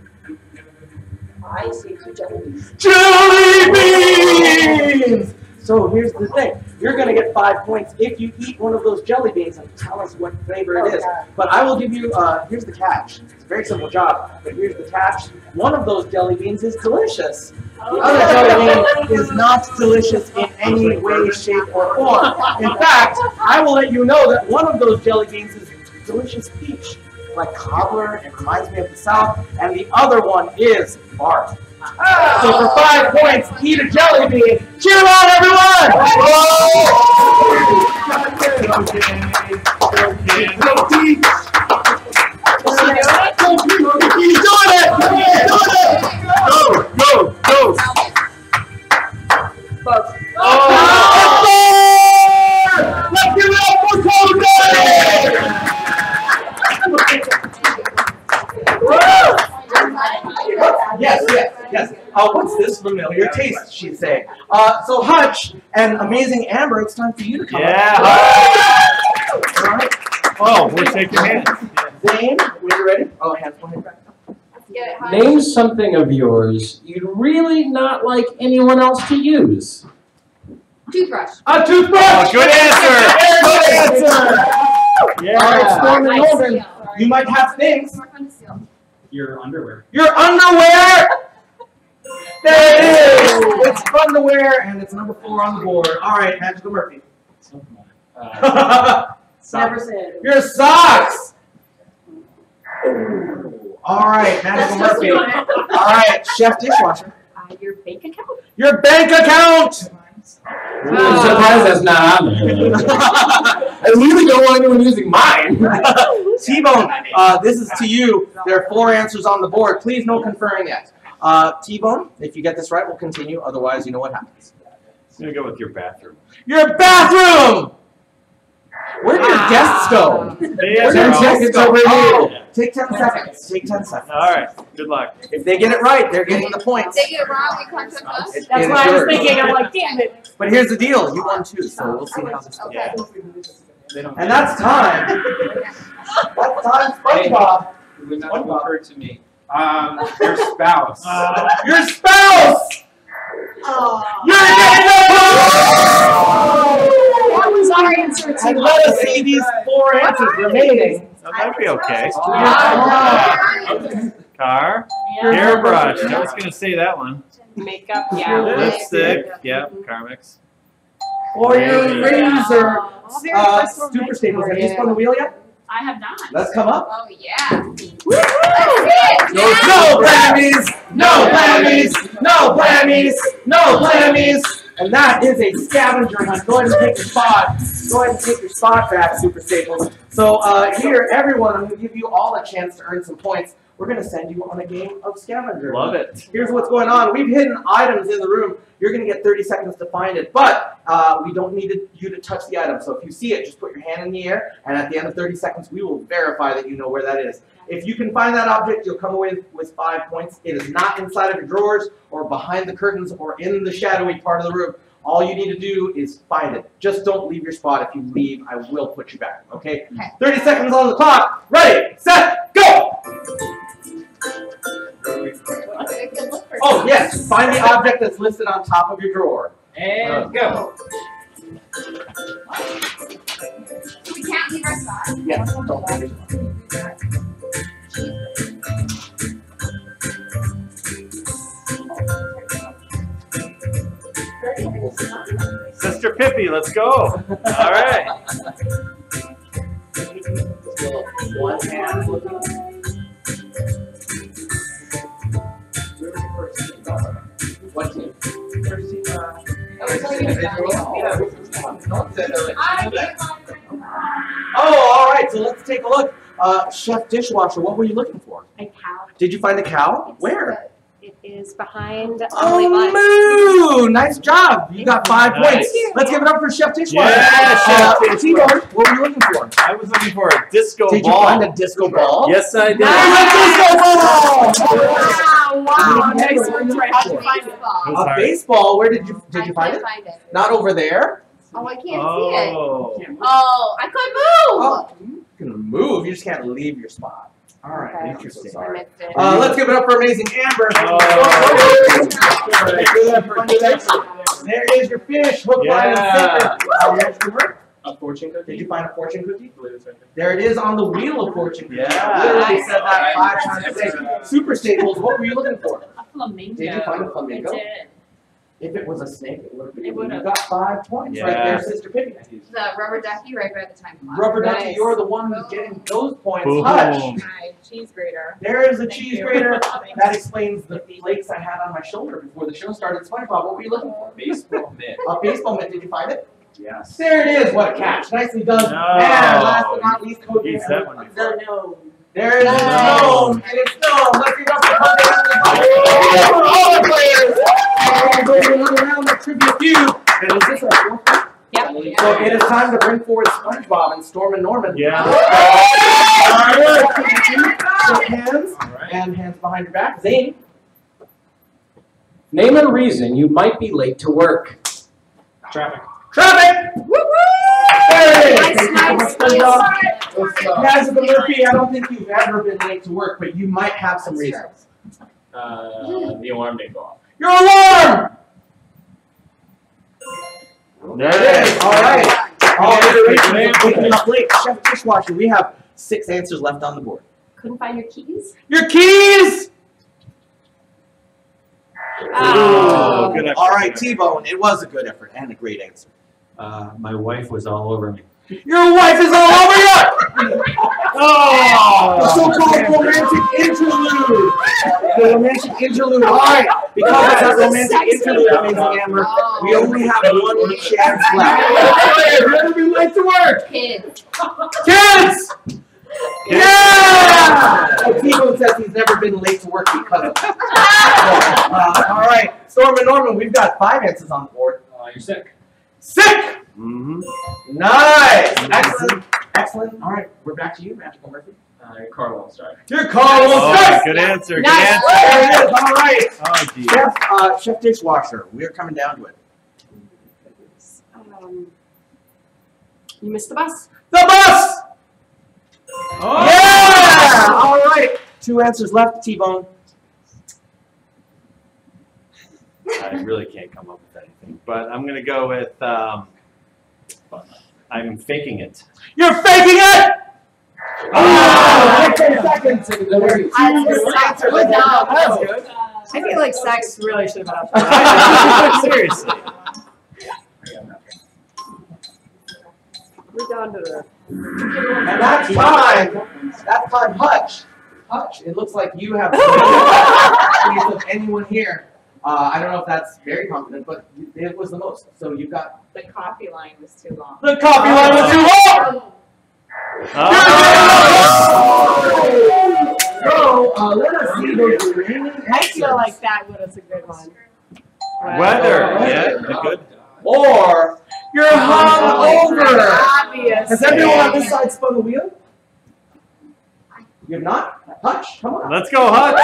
Speaker 4: I see 2 jelly beans.
Speaker 1: Jelly beans! So here's the thing. You're going to get 5 points if you eat one of those jelly beans and tell us what flavor it is. But I will give you, here's the catch. It's a very simple job, but here's the catch. One of those jelly beans is delicious. The other jelly bean is not delicious in any way, shape, or form. In fact, I will let you know that one of those jelly beans is delicious peach, like cobbler. It reminds me of the South. And the other one is bark. So for 5 points, eat a jelly bean. Cheer on, everyone! He's doing it! He's doing it! Go! Oh! Let's give it up for Cody! Yes. What's this familiar taste, she's saying. So Hutch and Amazing Amber, it's time for you to come up. All right.
Speaker 7: Oh, we're shaking hands.
Speaker 1: Zane, when you're ready. Oh, hands behind back.
Speaker 8: Name something of yours you'd really not like anyone else to use.
Speaker 5: Toothbrush.
Speaker 1: A toothbrush!
Speaker 7: Oh, good answer!
Speaker 1: Good answer!
Speaker 7: Yeah.
Speaker 1: All right, Storm and Holden, you might have things.
Speaker 2: Your underwear.
Speaker 1: Your underwear! There it is! It's fun to wear, and it's number 4 on the board. All right, Magical Murphy.
Speaker 4: Never said.
Speaker 1: Your socks! Ooh. All right, Magical Murphy. All right, Chef Dishwasher.
Speaker 4: Your bank account?
Speaker 1: Your bank account!
Speaker 8: I'm surprised that's not on there. I really don't want anyone using mine.
Speaker 1: T-Bone, this is to you. There are 4 answers on the board. Please no conferring yet. T-Bone, if you get this right, we'll continue. Otherwise, you know what happens.
Speaker 7: I'm going to go with your bathroom.
Speaker 1: Your bathroom! Where do your guests go?
Speaker 7: 10
Speaker 1: seconds over here. Take 10 seconds. Take 10 seconds.
Speaker 7: All right. Good luck.
Speaker 1: If they get it right, they're getting the points.
Speaker 5: They get it wrong, we come to us.
Speaker 1: It
Speaker 4: That's
Speaker 1: is
Speaker 4: why I was
Speaker 1: yours.
Speaker 4: thinking, I'm like, damn it.
Speaker 1: But here's the deal. You won 2, so we'll see how this goes.
Speaker 5: Okay.
Speaker 1: And that's time. That's time, SpongeBob.
Speaker 9: It would not have occurred to me. Your spouse.
Speaker 1: Your spouse! You're getting the
Speaker 4: That was our answer too.
Speaker 1: And let us see these 4 answers remaining.
Speaker 7: That might be okay.
Speaker 1: Oh.
Speaker 7: Car.
Speaker 6: Yeah.
Speaker 7: Hairbrush. I was going to say that one.
Speaker 6: Makeup, yeah.
Speaker 7: Lipstick. Yeah. Car mix.
Speaker 1: Or your razor. Super staples. Have you spun the wheel yet?
Speaker 6: I have not.
Speaker 1: Let's come up.
Speaker 5: Oh, yeah.
Speaker 1: No blammies! No blammies! No blammies! No blammies! And that is a scavenger hunt. Go ahead and take your spot. Go ahead and take your spot back, Super Staples. So here, everyone, I'm going to give you all a chance to earn some points. We're going to send you on a game of scavenger.
Speaker 7: Love it.
Speaker 1: Here's what's going on. We've hidden items in the room. You're going to get 30 seconds to find it, but we don't need you to touch the item. So if you see it, just put your hand in the air, and at the end of 30 seconds, we will verify that you know where that is. If you can find that object, you'll come away with 5 points. It is not inside of your drawers or behind the curtains or in the shadowy part of the room. All you need to do is find it. Just don't leave your spot. If you leave, I will put you back, okay? 30 seconds on the clock. Ready, set, go! Oh, yes. Find the object that's listed on top of your drawer.
Speaker 9: And go.
Speaker 5: We can't leave our spot.
Speaker 1: Yes, don't leave your spot.
Speaker 7: Sister Pippi, let's go. All right.
Speaker 1: One hand. What team? Oh, all right. So let's take a look. Chef Dishwasher, what were you looking for?
Speaker 4: A cow.
Speaker 1: Did you find a cow? Where?
Speaker 4: It is behind
Speaker 1: Oh, moo! Nice job. You got 5
Speaker 7: Nice.
Speaker 1: points. Let's give it up for Chef Dishwasher.
Speaker 7: Yeah, Chef
Speaker 1: T-Bone, what were you looking for?
Speaker 7: I was looking for a disco
Speaker 1: Did you
Speaker 7: ball.
Speaker 1: find a disco ball?
Speaker 7: Yes, I did.
Speaker 1: There's a disco ball!
Speaker 6: Wow, nice
Speaker 1: What were
Speaker 6: work,
Speaker 1: you
Speaker 6: Trey.
Speaker 1: looking for?
Speaker 7: It was
Speaker 1: A
Speaker 7: hard.
Speaker 1: baseball. Where did you
Speaker 5: I
Speaker 1: find
Speaker 5: can't
Speaker 1: it?
Speaker 5: find it.
Speaker 1: Not over there.
Speaker 5: Oh, I can't see it.
Speaker 7: Oh.
Speaker 5: Oh, I could move.
Speaker 1: Oh, you can move. You just can't leave your spot. All right,
Speaker 4: Okay.
Speaker 1: interesting.
Speaker 5: I missed it.
Speaker 1: Let's give it up for Amazing Amber.
Speaker 7: Oh.
Speaker 1: Good effort, good effort. There is your fish, hook, line, and sinker. How did you work?
Speaker 7: A fortune cookie?
Speaker 1: Did you find a fortune cookie?
Speaker 7: I believe it's right there.
Speaker 1: There it is on the wheel of fortune cookies.
Speaker 3: Yeah.
Speaker 1: Literally said that 5 times today. Super staples, what were you looking for?
Speaker 6: A flamingo.
Speaker 1: Did you find a flamingo?
Speaker 6: I did.
Speaker 1: If it was a snake, it would have been.
Speaker 6: It would
Speaker 1: You
Speaker 6: have.
Speaker 1: got 5 points right
Speaker 3: Yeah.
Speaker 1: there, Sister Piggy.
Speaker 5: The rubber ducky right by the time clock.
Speaker 1: Rubber ducky,
Speaker 5: Nice.
Speaker 1: you're the one who's getting those points.
Speaker 3: Boom.
Speaker 1: Hutch,
Speaker 6: My cheese grater.
Speaker 1: there is a
Speaker 6: Thank
Speaker 1: cheese
Speaker 6: you.
Speaker 1: grater. That explains the flakes I had on my shoulder before the show started. SpongeBob, what were you looking for?
Speaker 9: Baseball mitt.
Speaker 1: A baseball mitt, did you find it?
Speaker 9: Yes.
Speaker 1: There it is, what a catch. Nicely done.
Speaker 3: No.
Speaker 1: And last but not least, Cody.
Speaker 3: He's that one before.
Speaker 4: No.
Speaker 1: There it is, it's known, and it's known. Let's give up for Cody for all the players. And we're going another round of Trivia Feud. And is this our fourth one?
Speaker 6: Yep.
Speaker 1: So it is time to bring forward SpongeBob and Storm and Norman.
Speaker 3: Yeah.
Speaker 1: Shake hands, and hands behind your back. Zane.
Speaker 8: Name a reason you might be late to work.
Speaker 2: Traffic.
Speaker 1: Traffic!
Speaker 5: Woo woo!
Speaker 1: There it is.
Speaker 5: Nice,
Speaker 1: Thank you so
Speaker 5: nice,
Speaker 1: much,
Speaker 5: nice.
Speaker 1: SpongeBob. Nazika Murphy, I don't think you've ever been late to work, but you might have some reasons.
Speaker 7: The alarm didn't go off.
Speaker 1: Your alarm!
Speaker 3: There it is.
Speaker 1: All right. All
Speaker 3: Yeah.
Speaker 1: iterations of waking up late. Chef Dishwasher, we have 6 answers left on the board.
Speaker 6: Couldn't find your keys?
Speaker 1: Your keys!
Speaker 3: Oh, good effort.
Speaker 1: All right, T-Bone, it was a good effort and a great answer.
Speaker 3: My wife was all over me.
Speaker 1: Your wife is all over you!
Speaker 3: Oh!
Speaker 1: The so-called romantic interlude. The romantic interlude. All right, because of that romantic interlude, Amazing Amber, we only have one chance left. You're gonna be late to work.
Speaker 5: Kids.
Speaker 1: Kids! Yeah! So T-Bone says he's never been late to work because of that. All right, Storm and Norman, we've got 5 answers on the board.
Speaker 7: You're sick.
Speaker 1: Sick!
Speaker 3: Mm-hmm.
Speaker 1: Nice! Excellent. Excellent. All right, we're back to you, Magical Murphy.
Speaker 7: Your car won't start.
Speaker 1: Your call will
Speaker 3: Oh,
Speaker 1: start!
Speaker 3: good answer. Good
Speaker 5: Nice.
Speaker 3: answer.
Speaker 1: There it is. All right.
Speaker 3: Oh, geez.
Speaker 1: Chef Dishwasher, we are coming down to it.
Speaker 4: You missed the bus.
Speaker 1: The bus!
Speaker 3: Oh.
Speaker 1: Yeah! All right. 2 answers left, T-Bone.
Speaker 3: I really can't come up with anything, but I'm gonna go with I'm faking it.
Speaker 1: You're faking it! Oh, 10 seconds.
Speaker 4: I feel like sex really should have happened.
Speaker 3: Seriously.
Speaker 4: We're down to the.
Speaker 1: And that's time, Hutch. Hutch, it looks like you have of anyone here. I don't know if that's very confident, but it was the most. So you've got
Speaker 6: The coffee line was too long.
Speaker 1: the copy line was too long. So let us see those remaining
Speaker 4: I feel
Speaker 1: answers.
Speaker 4: like that was a good one.
Speaker 3: Weather. Yeah, good.
Speaker 1: Or you're hungover.
Speaker 4: Obvious.
Speaker 1: Has everyone on this side spun the wheel? You have not? Hutch, come on.
Speaker 3: Let's go, Hutch.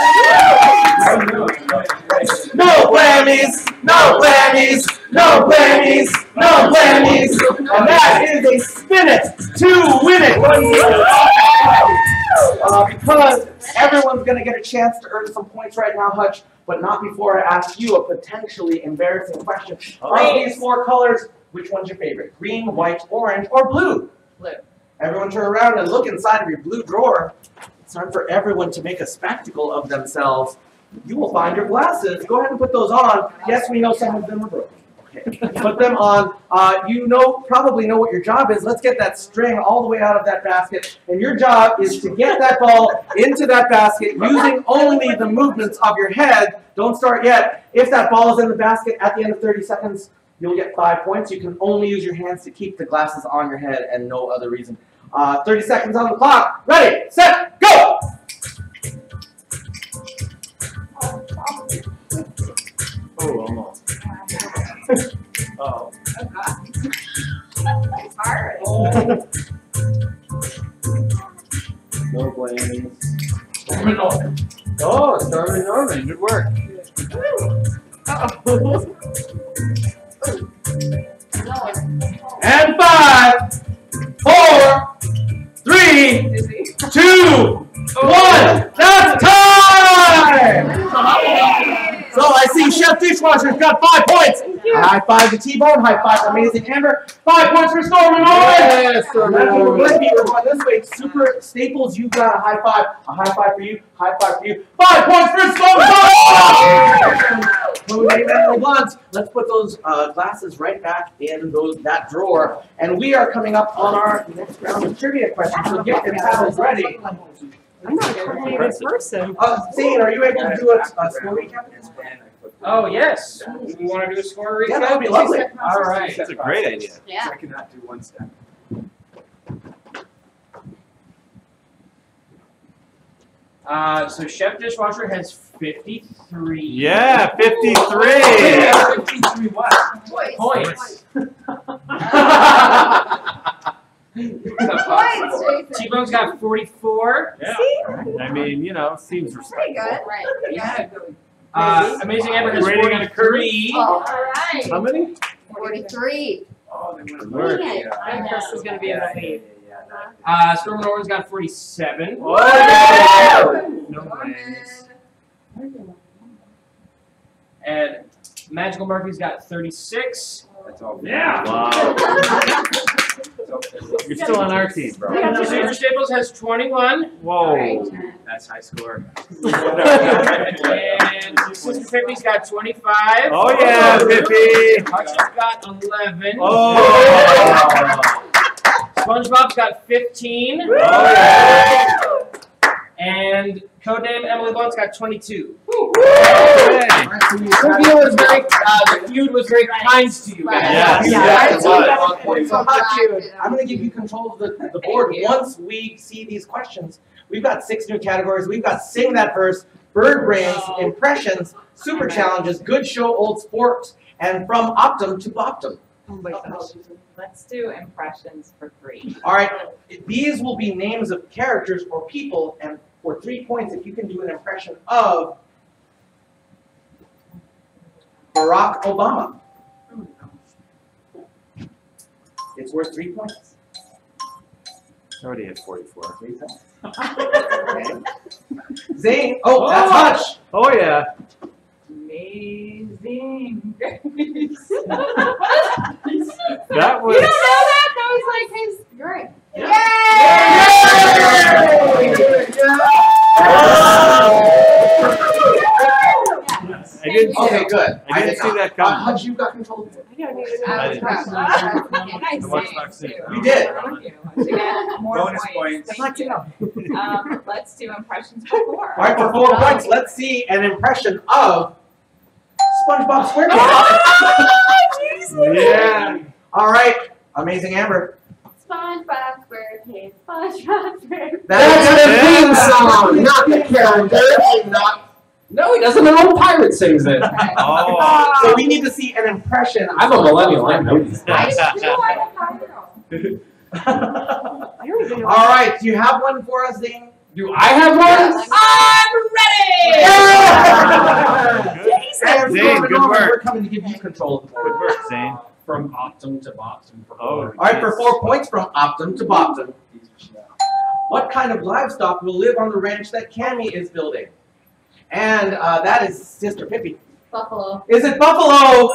Speaker 1: No whammies, no whammies, no whammies, no whammies. And that is a spin it to win it. Because everyone's going to get a chance to earn some points right now, Hutch, but not before I ask you a potentially embarrassing question. Of these 4 colors, which one's your favorite? Green, white, orange, or blue?
Speaker 6: Blue.
Speaker 1: Everyone turn around and look inside of your blue drawer. It's time for everyone to make a spectacle of themselves. You will find your glasses. Go ahead and put those on. Yes, we know some of them are broken. Okay. Put them on. You probably know what your job is. Let's get that string all the way out of that basket. And your job is to get that ball into that basket using only the movements of your head. Don't start yet. If that ball is in the basket at the end of 30 seconds, you'll get 5 points. You can only use your hands to keep the glasses on your head and no other reason. 30 seconds on the clock. Ready, set, go!
Speaker 7: Oh, almost. Oh.
Speaker 5: It's hard.
Speaker 3: No blames.
Speaker 1: Oh, Storm and Norman, good work. And 5, 4, 3, 2, 1. That's time! So I see Chef Dishwasher's got 5 points. A high five to T-Bone. High five to Amazing Amber. 5 points for Storm and Owen.
Speaker 3: Yes, Storm and Owen.
Speaker 1: We're going this way. Super Staples, you got a high five. A high five for you. High five for you. 5 points for Storm and Owen. Let's put those glasses right back in that drawer. And we are coming up on our next round of trivia questions. So get your paddles ready.
Speaker 4: I'm not a coordinated person.
Speaker 1: Zane, are you able to do a score recap at this point?
Speaker 8: Oh, yes. You want to do a score recap?
Speaker 1: Yeah, that would be lovely.
Speaker 8: All right.
Speaker 3: That's a great idea.
Speaker 5: Yeah.
Speaker 9: I cannot do one step.
Speaker 8: So Chef Dishwasher has 53.
Speaker 3: Yeah, 53.
Speaker 8: 53 what? Points. T-Bone's got 44.
Speaker 3: Yeah. I mean, you know, seems
Speaker 5: Pretty
Speaker 3: respectable.
Speaker 5: good. Right.
Speaker 8: Yeah. Amazing Amber has
Speaker 3: Rating on a curve?
Speaker 8: 43.
Speaker 5: All right.
Speaker 3: How many?
Speaker 5: 43.
Speaker 9: Oh, they would have
Speaker 3: Work.
Speaker 5: Dang it.
Speaker 4: I think Chris is going to be in the lead.
Speaker 8: Storm and Owen's got 47.
Speaker 3: Oh, yeah.
Speaker 8: No wins. And Magical Murphy's got 36.
Speaker 9: That's all.
Speaker 2: Yeah.
Speaker 3: Wow. You're still on our team, bro.
Speaker 8: Super Staples has 21.
Speaker 3: Whoa.
Speaker 9: That's high score.
Speaker 8: And Sister Pippi's got 25.
Speaker 3: Oh, yeah, Pippi.
Speaker 8: Hutch's got 11.
Speaker 3: Oh.
Speaker 8: SpongeBob's got 15.
Speaker 3: Oh, yeah.
Speaker 8: And Codename Emily Blunt's got 22. The feud was very kind to you guys.
Speaker 3: Yes, it was.
Speaker 1: I'm going to give you control of the board. Once we see these questions, we've got 6 new categories. We've got Sing That Verse, Bird Brains, Impressions, Super Challenges, Good Show, Old Sports, and From Optum to Boptum.
Speaker 4: Oh my gosh.
Speaker 6: Let's do impressions for 3.
Speaker 1: All right, these will be names of characters or people, and for 3 points, if you can do an impression of Barack Obama. It's worth 3 points.
Speaker 3: I already had 44.
Speaker 1: Okay. Zane, oh, that's Hutch.
Speaker 3: Oh, yeah.
Speaker 6: Amazing.
Speaker 3: That
Speaker 5: You don't know
Speaker 3: was.
Speaker 5: that? That was like his great. Yay!
Speaker 3: I didn't.
Speaker 1: Okay, good.
Speaker 3: I didn't see that coming.
Speaker 1: Hutch, you got control of it.
Speaker 4: I don't even
Speaker 3: I
Speaker 4: know.
Speaker 3: didn't.
Speaker 6: Nice.
Speaker 3: Watch Fox News.
Speaker 1: You did.
Speaker 6: Thank you. To get more
Speaker 9: Bonus
Speaker 6: points.
Speaker 9: points.
Speaker 6: Thank you. Let's do impressions for 4.
Speaker 1: All right, for 4 points, let's see an impression of SpongeBob SquarePants.
Speaker 3: Yeah.
Speaker 1: All right, Amazing Amber.
Speaker 5: SpongeBob SquarePants, SpongeBob SquarePants.
Speaker 8: That's the theme song, not the character. No, he doesn't know pirate sings it.
Speaker 3: Oh.
Speaker 1: So we need to see an impression.
Speaker 8: I'm a millennial, I know these
Speaker 5: I
Speaker 8: things.
Speaker 5: didn't know I had
Speaker 1: All
Speaker 4: I don't even know.
Speaker 1: right, do you have one for us, Zane?
Speaker 8: Do I have one?
Speaker 1: I'm ready!
Speaker 3: Good. Zane, good
Speaker 1: We're
Speaker 3: work.
Speaker 1: coming to give you control of the board.
Speaker 3: Good work, Zane.
Speaker 8: From Optum to Boston.
Speaker 3: Oh.
Speaker 1: All right, for 4 points from Optum to Boptum. What kind of livestock will live on the ranch that Cammy is building? And that is Sister Pippi.
Speaker 5: Buffalo.
Speaker 1: Is it buffalo?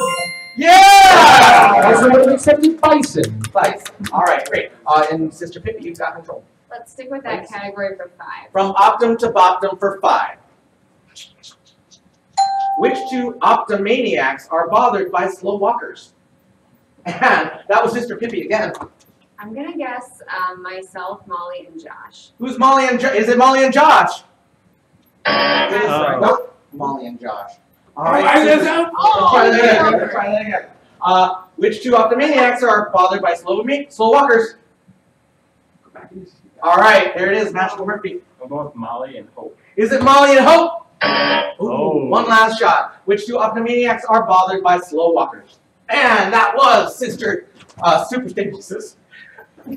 Speaker 1: Yeah!
Speaker 8: Doesn't would have accepted bison.
Speaker 1: Nice. All right, great. And Sister Pippi, you've got control.
Speaker 5: Let's stick with that category for 5.
Speaker 1: From Optum to Boptum for 5. Which 2 Optomaniacs are bothered by slow walkers? And that was Sister Pippi again.
Speaker 5: I'm gonna guess myself, Molly, and Josh.
Speaker 1: Who's Molly and Is it Molly and Josh? It is
Speaker 3: Oh.
Speaker 1: nope. Molly and Josh. All
Speaker 8: I
Speaker 1: right.
Speaker 8: guess
Speaker 1: Sister-
Speaker 8: I'm-
Speaker 1: Let's try that again. Let's try that again. Which 2 Optomaniacs are bothered by slow walkers? All right, there it is, Magical Murphy.
Speaker 7: We'll go with Molly and Hope.
Speaker 1: Is it Molly and Hope? Ooh,
Speaker 3: Oh.
Speaker 1: one last shot. Which 2 Optomaniacs are bothered by slow walkers? And that was Sister Super Staples.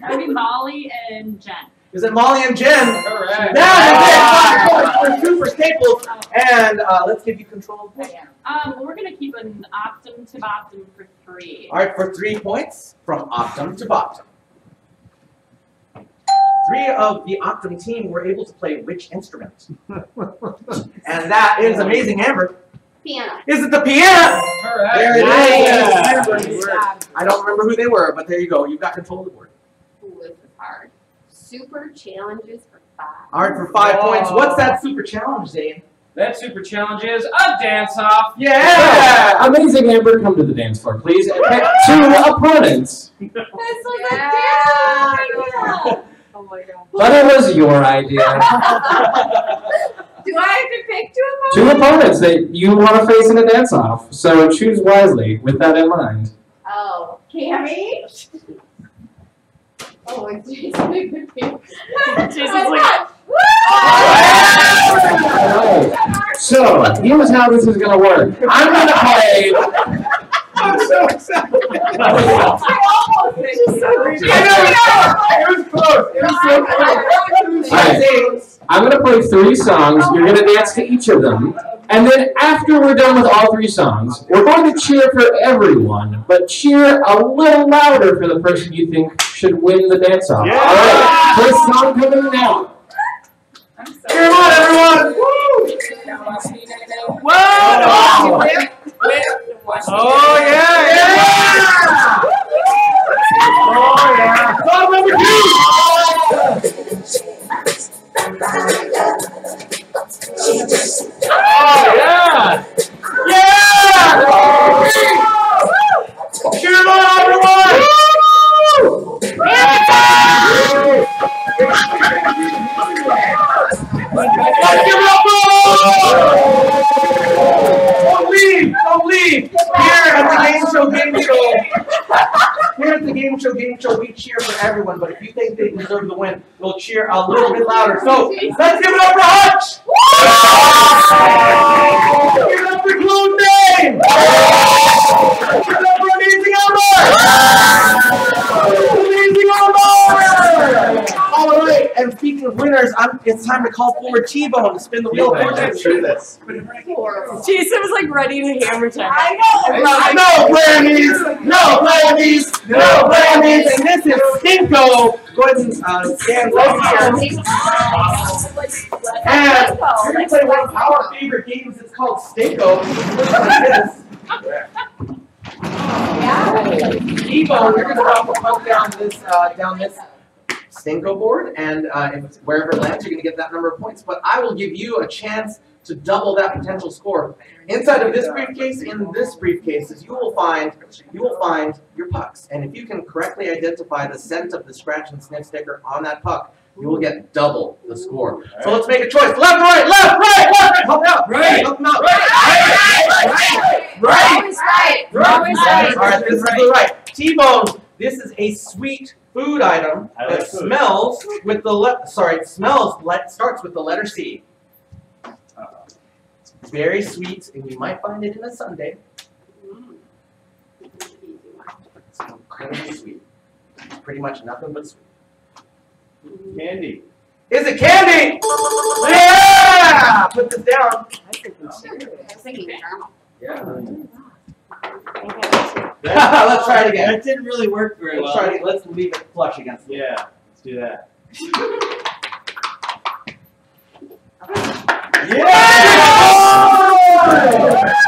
Speaker 6: I mean, Molly and Jen.
Speaker 1: Is it Molly and Jen?
Speaker 8: Correct.
Speaker 1: That is it! 5 points for Super Staples. And let's give you control.
Speaker 6: We're gonna keep an Optum to Boptum for 3.
Speaker 1: All right, for 3 points from Optum to Boptum. 3 of the Optum team were able to play which instrument? And that is Amazing Amber.
Speaker 5: piano.
Speaker 1: Is it the piano? There it is.
Speaker 5: Nice.
Speaker 1: I don't remember who they were, but there you go. You've got control of the board.
Speaker 5: Ooh, this is hard. Super challenges for 5.
Speaker 1: All right, for 5 points. What's that super challenge, Zane?
Speaker 9: That super challenge is a dance-off.
Speaker 1: Yeah!
Speaker 8: Amazing Amber, come to the dance floor, please, and pick 2 opponents.
Speaker 5: This was a terrible idea.
Speaker 6: Oh my god.
Speaker 8: But it was your idea.
Speaker 5: Do I have to pick 2 opponents?
Speaker 8: 2 opponents that you want to face in a dance-off, so choose wisely with that in mind.
Speaker 5: Oh, Cammy? Oh, it's Jason.
Speaker 6: Jason's like,
Speaker 8: Alright, so here's how this is going to work. I'm going to play...
Speaker 1: I'm so excited.
Speaker 5: I almost
Speaker 1: It was close. It was so close.
Speaker 8: Alright, I'm going to play 3 songs. You're going to dance to each of them. And then after we're done with all 3 songs, we're going to cheer for everyone, but cheer a little louder for the person you think should win the dance-off.
Speaker 1: Yeah.
Speaker 8: All right, first song coming now.
Speaker 1: Come on, everyone! Whoa! Oh, yeah! Yeah! Oh, yeah! Song number 2! Oh, yeah! Yeah! Cheer on, everyone! Let's give it up! Don't leave! Don't leave! Here at the Gameshow Gameshow, we cheer for everyone, but if you think they deserve the win, we'll cheer a little bit louder. So, let's give it up for Hutch! Give it up for Blue Name! Give it up for Amazing Amber! Amazing Amber! All right, and speaking of winners, it's time to call forward T-Bone to spin the wheel.
Speaker 3: Let's do this.
Speaker 6: Jason was like ready to hammer time.
Speaker 5: I know.
Speaker 1: No Grammys! No Grammys! No Grammys! And this is Stinko. Go ahead and stand right here. And we're going to play one of our favorite games. It's called Stinko. T-Bone, you're going to drop a puck down this Stinko board, and wherever it lands, you're going to get that number of points. But I will give you a chance to double that potential score. Inside of this briefcase, in this briefcase, you will find your pucks, and if you can correctly identify the scent of the scratch and sniff sticker on that puck, you will get double the score. So let's make a choice. Left, right, left, right, left. Help me out.
Speaker 9: Right.
Speaker 1: Help me out.
Speaker 5: Right. Always right.
Speaker 6: Always right.
Speaker 1: All right, this is the right. T-Bone. This is a sweet food item that smells with the starts with the letter C. It's very sweet, and you might find it in a sundae. It's incredibly sweet. It's pretty much nothing but sweet.
Speaker 3: Candy.
Speaker 1: Is it candy? Yeah! Put this down.
Speaker 5: I was thinking caramel.
Speaker 3: Yeah.
Speaker 1: Let's try it again.
Speaker 3: That didn't really work very
Speaker 1: Let's
Speaker 3: well.
Speaker 1: try it. Let's leave it flush against it.
Speaker 3: Yeah, let's do that.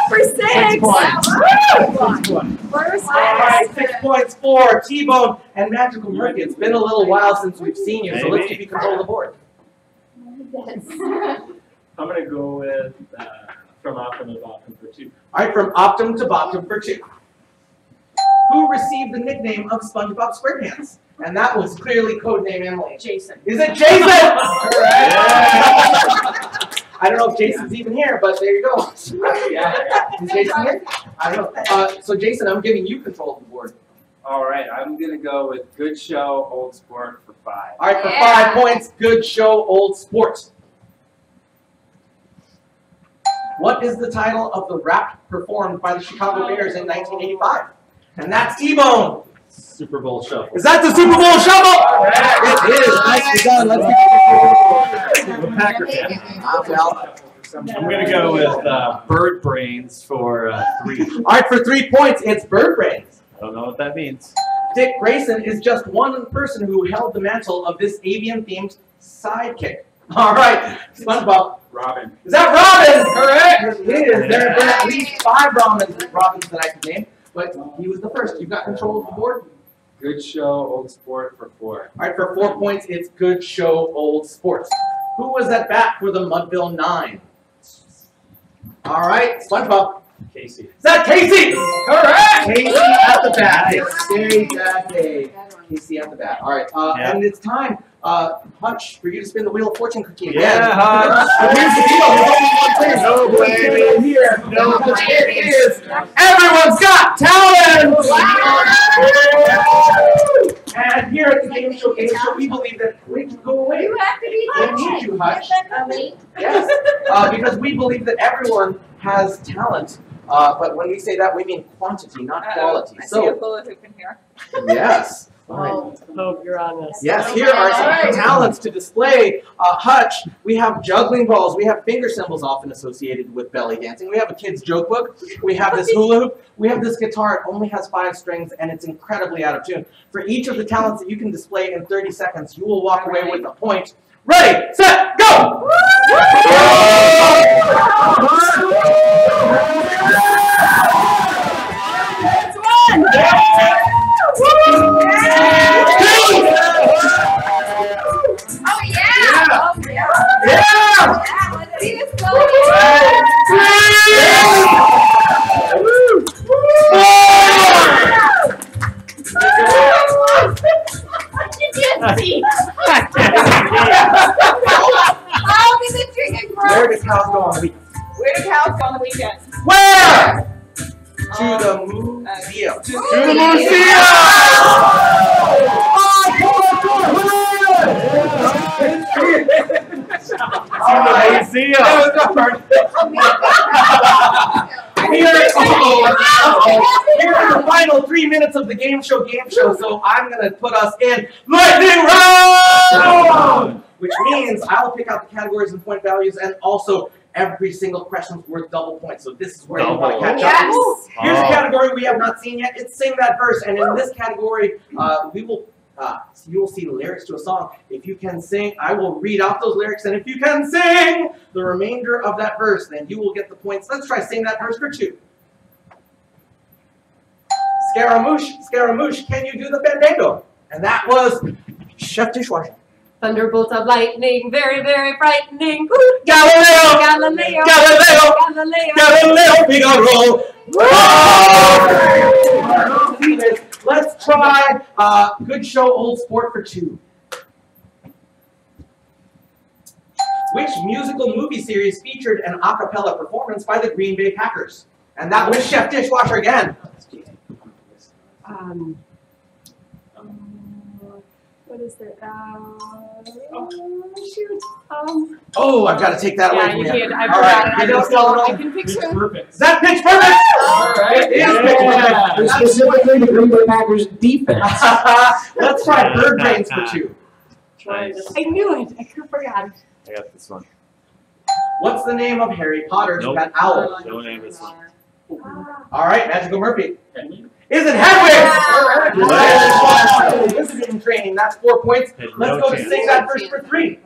Speaker 6: For 6.
Speaker 1: All right, 6 points for T-Bone and Magical Murky. It's been a little while since we've seen you, so let's give you control of the board.
Speaker 7: I'm going to go with From Optum to Bottom for 2.
Speaker 1: All right, from Optum to Bottom for 2. Who received the nickname of SpongeBob SquarePants? And that was clearly codename Emily.
Speaker 6: Jason.
Speaker 1: Is it Jason? Yeah. I don't know if Jason's even here, but there you go. Yeah. Is Jason here? I don't know. So Jason, I'm giving you control of the board.
Speaker 9: All right, I'm going to go with Good Show, Old Sport for 5.
Speaker 1: All right, for 5 points, Good Show, Old Sport. What is the title of the rap performed by the Chicago Bears in 1985? And that's T-Bone.
Speaker 3: Super Bowl Shuffle.
Speaker 1: Is that the Super Bowl Shuffle? It is. Nicely done. Let's
Speaker 3: I'm a Packer fan. I'm going to go with Bird Brains for 3.
Speaker 1: All right, for 3 points, it's Bird Brains.
Speaker 3: I don't know what that means.
Speaker 1: Dick Grayson is just one person who held the mantle of this avian-themed sidekick. All right, SpongeBob,
Speaker 9: Robin.
Speaker 1: Is that Robin? Correct. It is. There have been at least 5 Robins that I could name, but he was the first. You got control of the board.
Speaker 9: Good show, old sport for 4.
Speaker 1: All right, for 4 points, it's Good Show Old Sports. Who was at bat for the Mudville 9? All right, SpongeBob.
Speaker 7: Casey.
Speaker 1: Is that Casey? Correct. Casey at the bat. Exactly. Casey at the bat. All right, and it's time, Hutch, for you to spin the Wheel of Fortune cookie again.
Speaker 3: Yeah, Hutch.
Speaker 1: Here's the deal. There's only one thing. No blaming here. No blaming. It is. Everyone's got talent. And here at the Game Show, we believe that we can go away.
Speaker 5: You have to be
Speaker 1: We need you, Hutch. Yes, because we believe that everyone has talent. But when we say that, we mean quantity, not quality.
Speaker 4: I see a
Speaker 1: So,
Speaker 4: bullet hoop in here.
Speaker 1: yes.
Speaker 2: Oh, hope you're honest.
Speaker 1: Yes, here are some talents to display. Hutch, we have juggling balls, we have finger cymbals often associated with belly dancing. We have a kid's joke book, we have this hula hoop, we have this guitar. It only has 5 strings and it's incredibly out of tune. For each of the talents that you can display in 30 seconds, you will walk away with a point. Ready, set, go!
Speaker 4: That's one!
Speaker 5: Oh yeah! Oh yeah!
Speaker 1: Yeah!
Speaker 5: Let's see this go!
Speaker 4: What did you see?
Speaker 5: I'll be the chicken
Speaker 1: Where
Speaker 5: frog.
Speaker 1: does cows go on the weekend?
Speaker 4: Where do cows go on the weekend?
Speaker 1: Where? To the museum.
Speaker 5: To the Here are the final 3 minutes of the Game Show, so I'm going to put us in lightning round! Which means I'll pick out the categories and point values, and also every single question's worth double points. So this is where you want to catch up. Here's a category we have not seen yet. It's Sing That Verse, and in this category, you will see the lyrics to a song. If you can sing, I will read off those lyrics, and if you can sing the remainder of that verse, then you will get the points. Let's try Sing That Verse for 2. Scaramouche, Scaramouche, can you do the fandango? And that was Chef Dishwasher.
Speaker 10: Thunderbolts of lightning, very, very frightening.
Speaker 1: Galileo!
Speaker 10: Galileo!
Speaker 1: Galileo!
Speaker 10: Galileo!
Speaker 1: Galileo Figaro! Let's try Good Show Old Sport for 2. Which musical movie series featured an a cappella performance by the Green Bay Packers? And that was Chef Dishwasher again.
Speaker 10: What is it? Shoot.
Speaker 1: Oh, I've got to take that away from
Speaker 10: you
Speaker 1: you.
Speaker 10: did. I
Speaker 1: All
Speaker 10: forgot
Speaker 1: right,
Speaker 10: it. I don't know. I can picture it.
Speaker 1: Is that Pitch Perfect? All right. It is Pitch Perfect.
Speaker 8: Specifically the Green Bay Packers defense.
Speaker 1: Let's try Bird Brains for 2.
Speaker 10: I knew it. I forgot it.
Speaker 7: I got this one.
Speaker 1: What's the name of Harry Potter's
Speaker 7: Nope.
Speaker 1: pet owl?
Speaker 7: Don't name this one.
Speaker 1: All right, Magical Murphy. Is it Hedwig? Wizarding training. That's 4 points. Let's go to Sing That Verse for 3.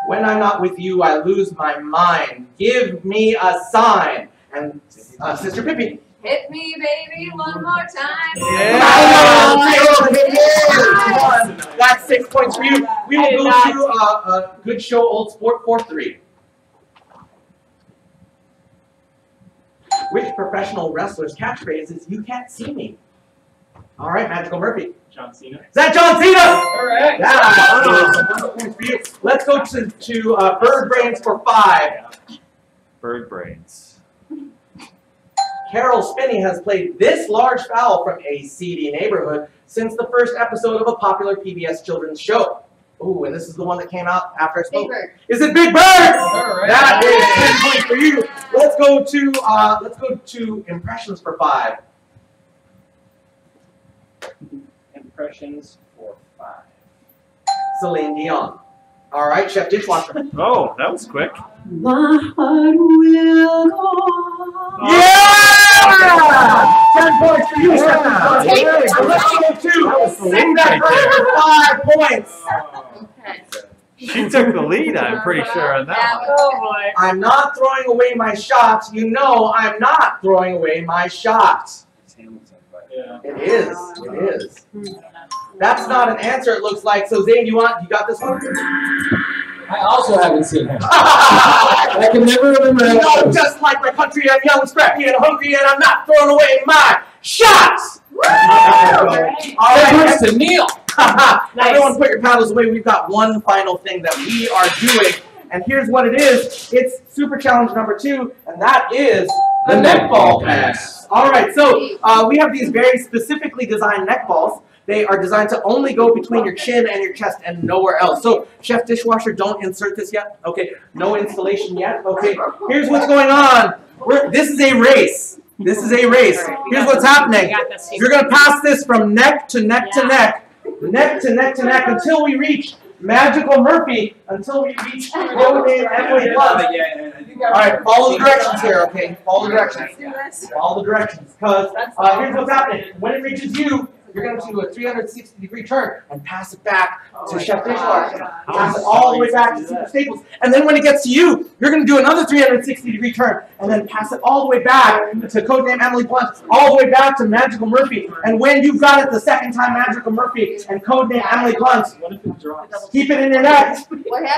Speaker 1: When I'm not with you, I lose my mind. Give me a sign. And Sister Pippi.
Speaker 5: Hit me, baby, one more time.
Speaker 1: That's 6 points for you. We will go to Good Show Old Sport for 3. Which professional wrestler's catchphrase is "You can't see me"? All right, Magical Murphy.
Speaker 7: John Cena.
Speaker 1: Is that John Cena?
Speaker 7: Correct.
Speaker 1: Yeah. Let's go to Bird Brains for 5.
Speaker 7: Bird Brains.
Speaker 1: Carol Spinney has played this large fowl from a seedy neighborhood since the first episode of a popular PBS children's show. Ooh, and this is the one that came out after I spoke.
Speaker 5: Big Bird.
Speaker 1: Is it Big Bird? That is 10 points for you. Let's go to impressions for 5.
Speaker 9: Impressions for 5.
Speaker 1: Celine Dion. All right, Chef Dishwasher.
Speaker 7: Oh, that was quick.
Speaker 10: My heart will go on.
Speaker 1: Yeah! 10 points for you, Chef Dishwasher. Let's go to Sing That Verse for 5 points.
Speaker 5: Okay.
Speaker 3: She took the lead, I'm pretty sure, on that one.
Speaker 10: Oh boy.
Speaker 5: I'm not throwing away my shots. You know I'm not throwing away my shots.
Speaker 7: Yeah.
Speaker 5: It is. It is. That's not an answer, it looks like. So Zane, you got this one?
Speaker 8: I also haven't seen him. I can never remember
Speaker 5: You
Speaker 8: that.
Speaker 5: know, just like my country, I'm young, scrappy, and hungry, and I'm not throwing away my shots! All right,
Speaker 8: to Neil.
Speaker 5: Everyone put your paddles away. We've got one final thing that we are doing. And here's what it is. It's Super Challenge number 2, and that is the neckball pass. All right, so we have these very specifically designed neck balls. They are designed to only go between your chin and your chest and nowhere else. So, Chef Dishwasher, don't insert this yet. Okay, no installation yet. Okay, here's what's going on. This is a race. This is a race. Here's what's happening. You're going to pass this from neck to neck to neck, neck to neck to neck, until we reach Magical Murphy, until we reach Emily Blunt. All right, follow the directions here, okay? Follow the directions. Follow the directions, because here's what's happening. When it reaches you, you're going to do a 360-degree turn and pass it back to Chef Dishwasher. Pass it all the way back to Super Staples. And then when it gets to you, you're going to do another 360-degree turn and then pass it all the way back to Codename Emily Blunt, all the way back to Magical Murphy. And when you've got it the second time, Magical Murphy and Codename Emily Blunt, keep it in your neck.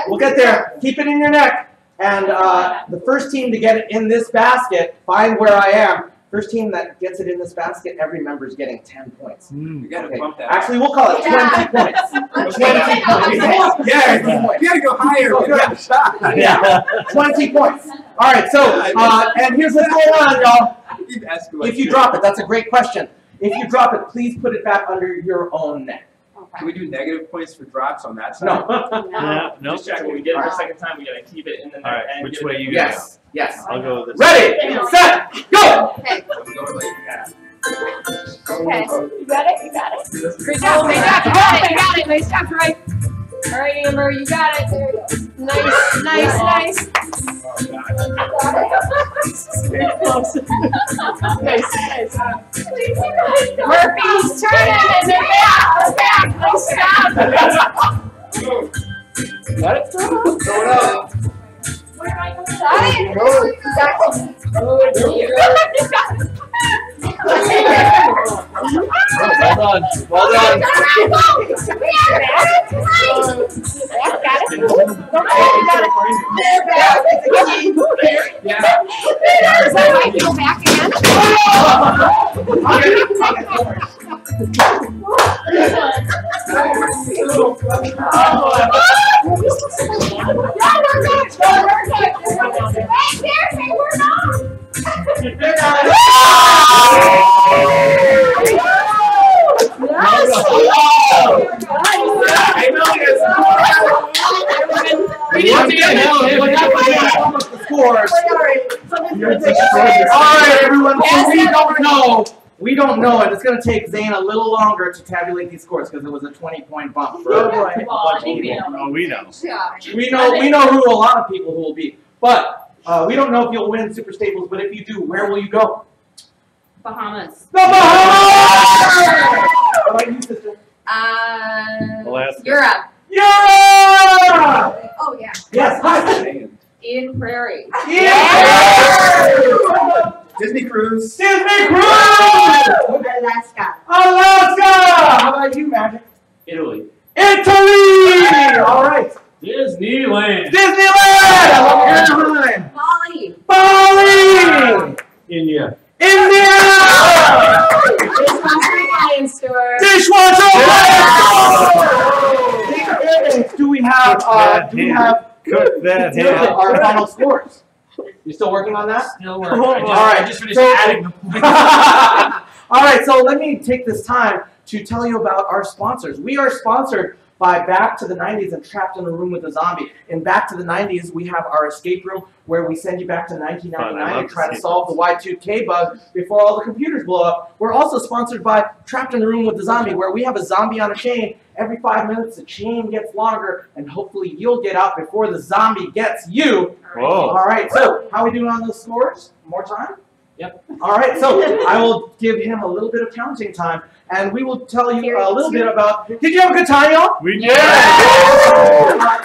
Speaker 5: We'll get there. Keep it in your neck. And the first team to get it in this basket, find where I am. First team that gets it in this basket, every member is getting 10 points.
Speaker 9: You gotta
Speaker 5: Okay.
Speaker 9: bump that.
Speaker 5: Actually, we'll call it 20 points. 20 points. Yeah,
Speaker 9: You gotta go higher.
Speaker 5: Yeah. 20 points. All right, so, and here's what's going on, y'all. If you drop it, that's a great question. If you drop it, please put it back under your own neck.
Speaker 9: Can we do negative points for drops on that side?
Speaker 5: No.
Speaker 3: No.
Speaker 7: Just check. When we get it the second time, we gotta keep it in the net.
Speaker 3: All right,
Speaker 7: and
Speaker 3: which
Speaker 7: get
Speaker 3: way
Speaker 7: it-
Speaker 3: you go?
Speaker 5: Yes. Yes.
Speaker 3: I'll go with this.
Speaker 5: Ready, set, go!
Speaker 4: Okay.
Speaker 9: I'm going like that.
Speaker 4: Okay. You got it? You got it?
Speaker 10: Good job. Nice job. You got it. Nice job, Troy. All right, Amber, you got it. There you go. Nice, nice. Very close. Nice. Murphy's turning, and they're back. Nice job.
Speaker 5: Got it? Throw it up.
Speaker 4: Got it? Exactly.
Speaker 5: Well done. Well done.
Speaker 10: Is that why you go back again?
Speaker 5: All right, everyone. We don't know it. It's going to take Zane a little longer to tabulate these scores because it was a 20-point bump for a bunch of people.
Speaker 3: Oh, we know.
Speaker 5: We know who a lot of people who will be, but we don't know if you'll win Super Staples. But if you do, where will you go?
Speaker 6: Bahamas.
Speaker 5: The Bahamas! How about you, sister?
Speaker 3: Alaska.
Speaker 10: Europe.
Speaker 5: Europe!
Speaker 4: Oh, yeah.
Speaker 5: Yes. Hi.
Speaker 10: Eden Prairie.
Speaker 5: Yeah!
Speaker 9: Disney cruise.
Speaker 5: Disney Cruise!
Speaker 4: Alaska.
Speaker 5: Alaska! How about you, Magic?
Speaker 7: Italy.
Speaker 5: Italy! All right.
Speaker 7: Disneyland.
Speaker 5: Disneyland! I love your time.
Speaker 4: Bali.
Speaker 5: Bali!
Speaker 3: India.
Speaker 5: India!
Speaker 10: Dishwasher appliance store.
Speaker 5: Dishwasher! Do we have
Speaker 3: Cook that hand.
Speaker 5: our final scores? You still working on that?
Speaker 7: Still working.
Speaker 5: I just finished adding the points. All right, so let me take this time to tell you about our sponsors. We are sponsored by Back to the 90s and Trapped in a Room with a Zombie. In Back to the 90s, we have our escape room where we send you back to 1999 and try to solve the Y2K bug before all the computers blow up. We're also sponsored by Trapped in a Room with a Zombie, where we have a zombie on a chain. Every 5 minutes, the chain gets longer, and hopefully you'll get out before the zombie gets you.
Speaker 3: Whoa.
Speaker 5: All right, so how are we doing on those scores? More time?
Speaker 2: Yep.
Speaker 5: All right, so I will give him a little bit of counting time, and we will tell you a little bit about. Did you have a good time, y'all?
Speaker 7: We did.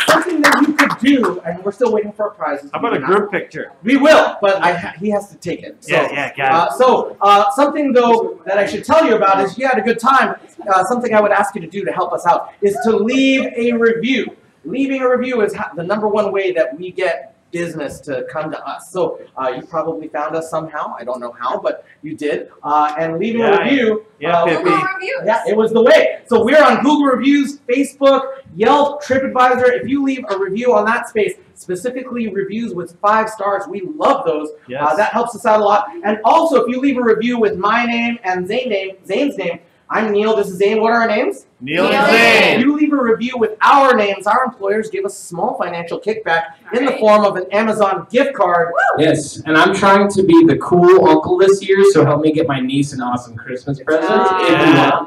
Speaker 5: Something that you could do, and we're still waiting for a prize.
Speaker 3: How about a group picture?
Speaker 5: We will, but he has to take it. So,
Speaker 3: got it.
Speaker 5: Something though that I should tell you about is you had a good time. Something I would ask you to do to help us out is to leave a review. Leaving a review is the #1 way that we get business to come to us. So you probably found us somehow. I don't know how, but you did. And leaving a review.
Speaker 10: Google reviews.
Speaker 5: Yeah, it was the way. So we're on Google Reviews, Facebook, Yelp, TripAdvisor. If you leave a review on that space, specifically reviews with 5 stars, we love those.
Speaker 3: Yes.
Speaker 5: That helps us out a lot. And also, if you leave a review with my name and Zane's name, I'm Neil, this is Zane. What are our names?
Speaker 3: Neil and Zane.
Speaker 5: If you leave a review with our names, our employers give us a small financial kickback in the form of an Amazon gift card.
Speaker 8: Yes, and I'm trying to be the cool uncle this year, so help me get my niece an awesome Christmas present.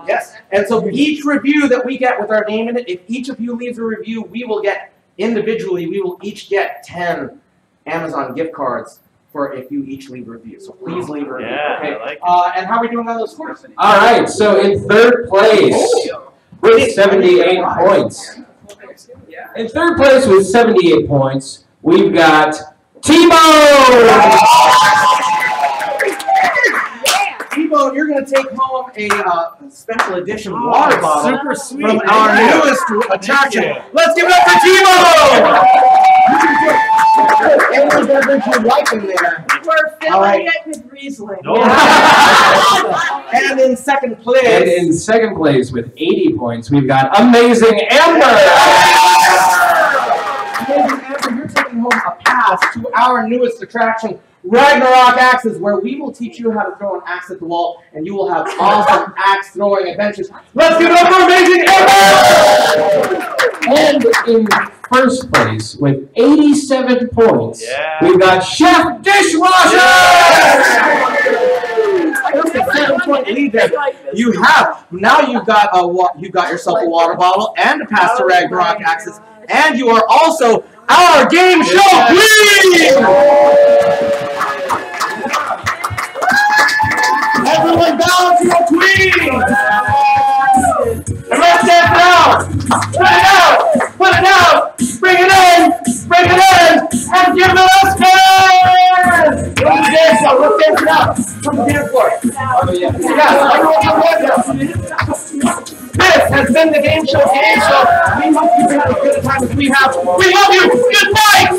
Speaker 5: Yes, and so each review that we get with our name in it, if each of you leaves a review, we will get, individually, we will each get 10 Amazon gift cards for if you each leave a review. So please leave a review. Okay.
Speaker 3: I like it.
Speaker 5: And how are we doing on those scores?
Speaker 8: All right, so in 3rd place with 78 points. In 3rd place with 78 points, we've got T-Bone!
Speaker 5: T-Bone, you're going to take home a special edition water bottle
Speaker 3: super sweet.
Speaker 5: from our newest attraction. Let's give it up for T-Bone!
Speaker 4: We're filling it with Riesling.
Speaker 5: And in 2nd place.
Speaker 8: And in 2nd place with 80 points, we've got Amazing Amber!
Speaker 5: Amazing Amber, you're taking home a pass to our newest attraction, Ragnarok Axes, where we will teach you how to throw an axe at the wall, and you will have awesome axe throwing adventures. Let's give it up for Amazing Amber!
Speaker 8: And in 1st place with 87 points, we've got Chef Dishwasher!
Speaker 5: That's a 7-point lead there. You have. Now you've got yourself a water bottle and a pass to Ragnarok Axes, and you are also our game show queen! Everyone down to your queen! And let's dance it out! Put it out! Put it out! Bring it in! Bring it in! And give it a spin! From the dance floor, let's dance it out! From the dance floor. This has been the Game Show Game Show. We hope you've had as good a time as we have. We love you! Good night!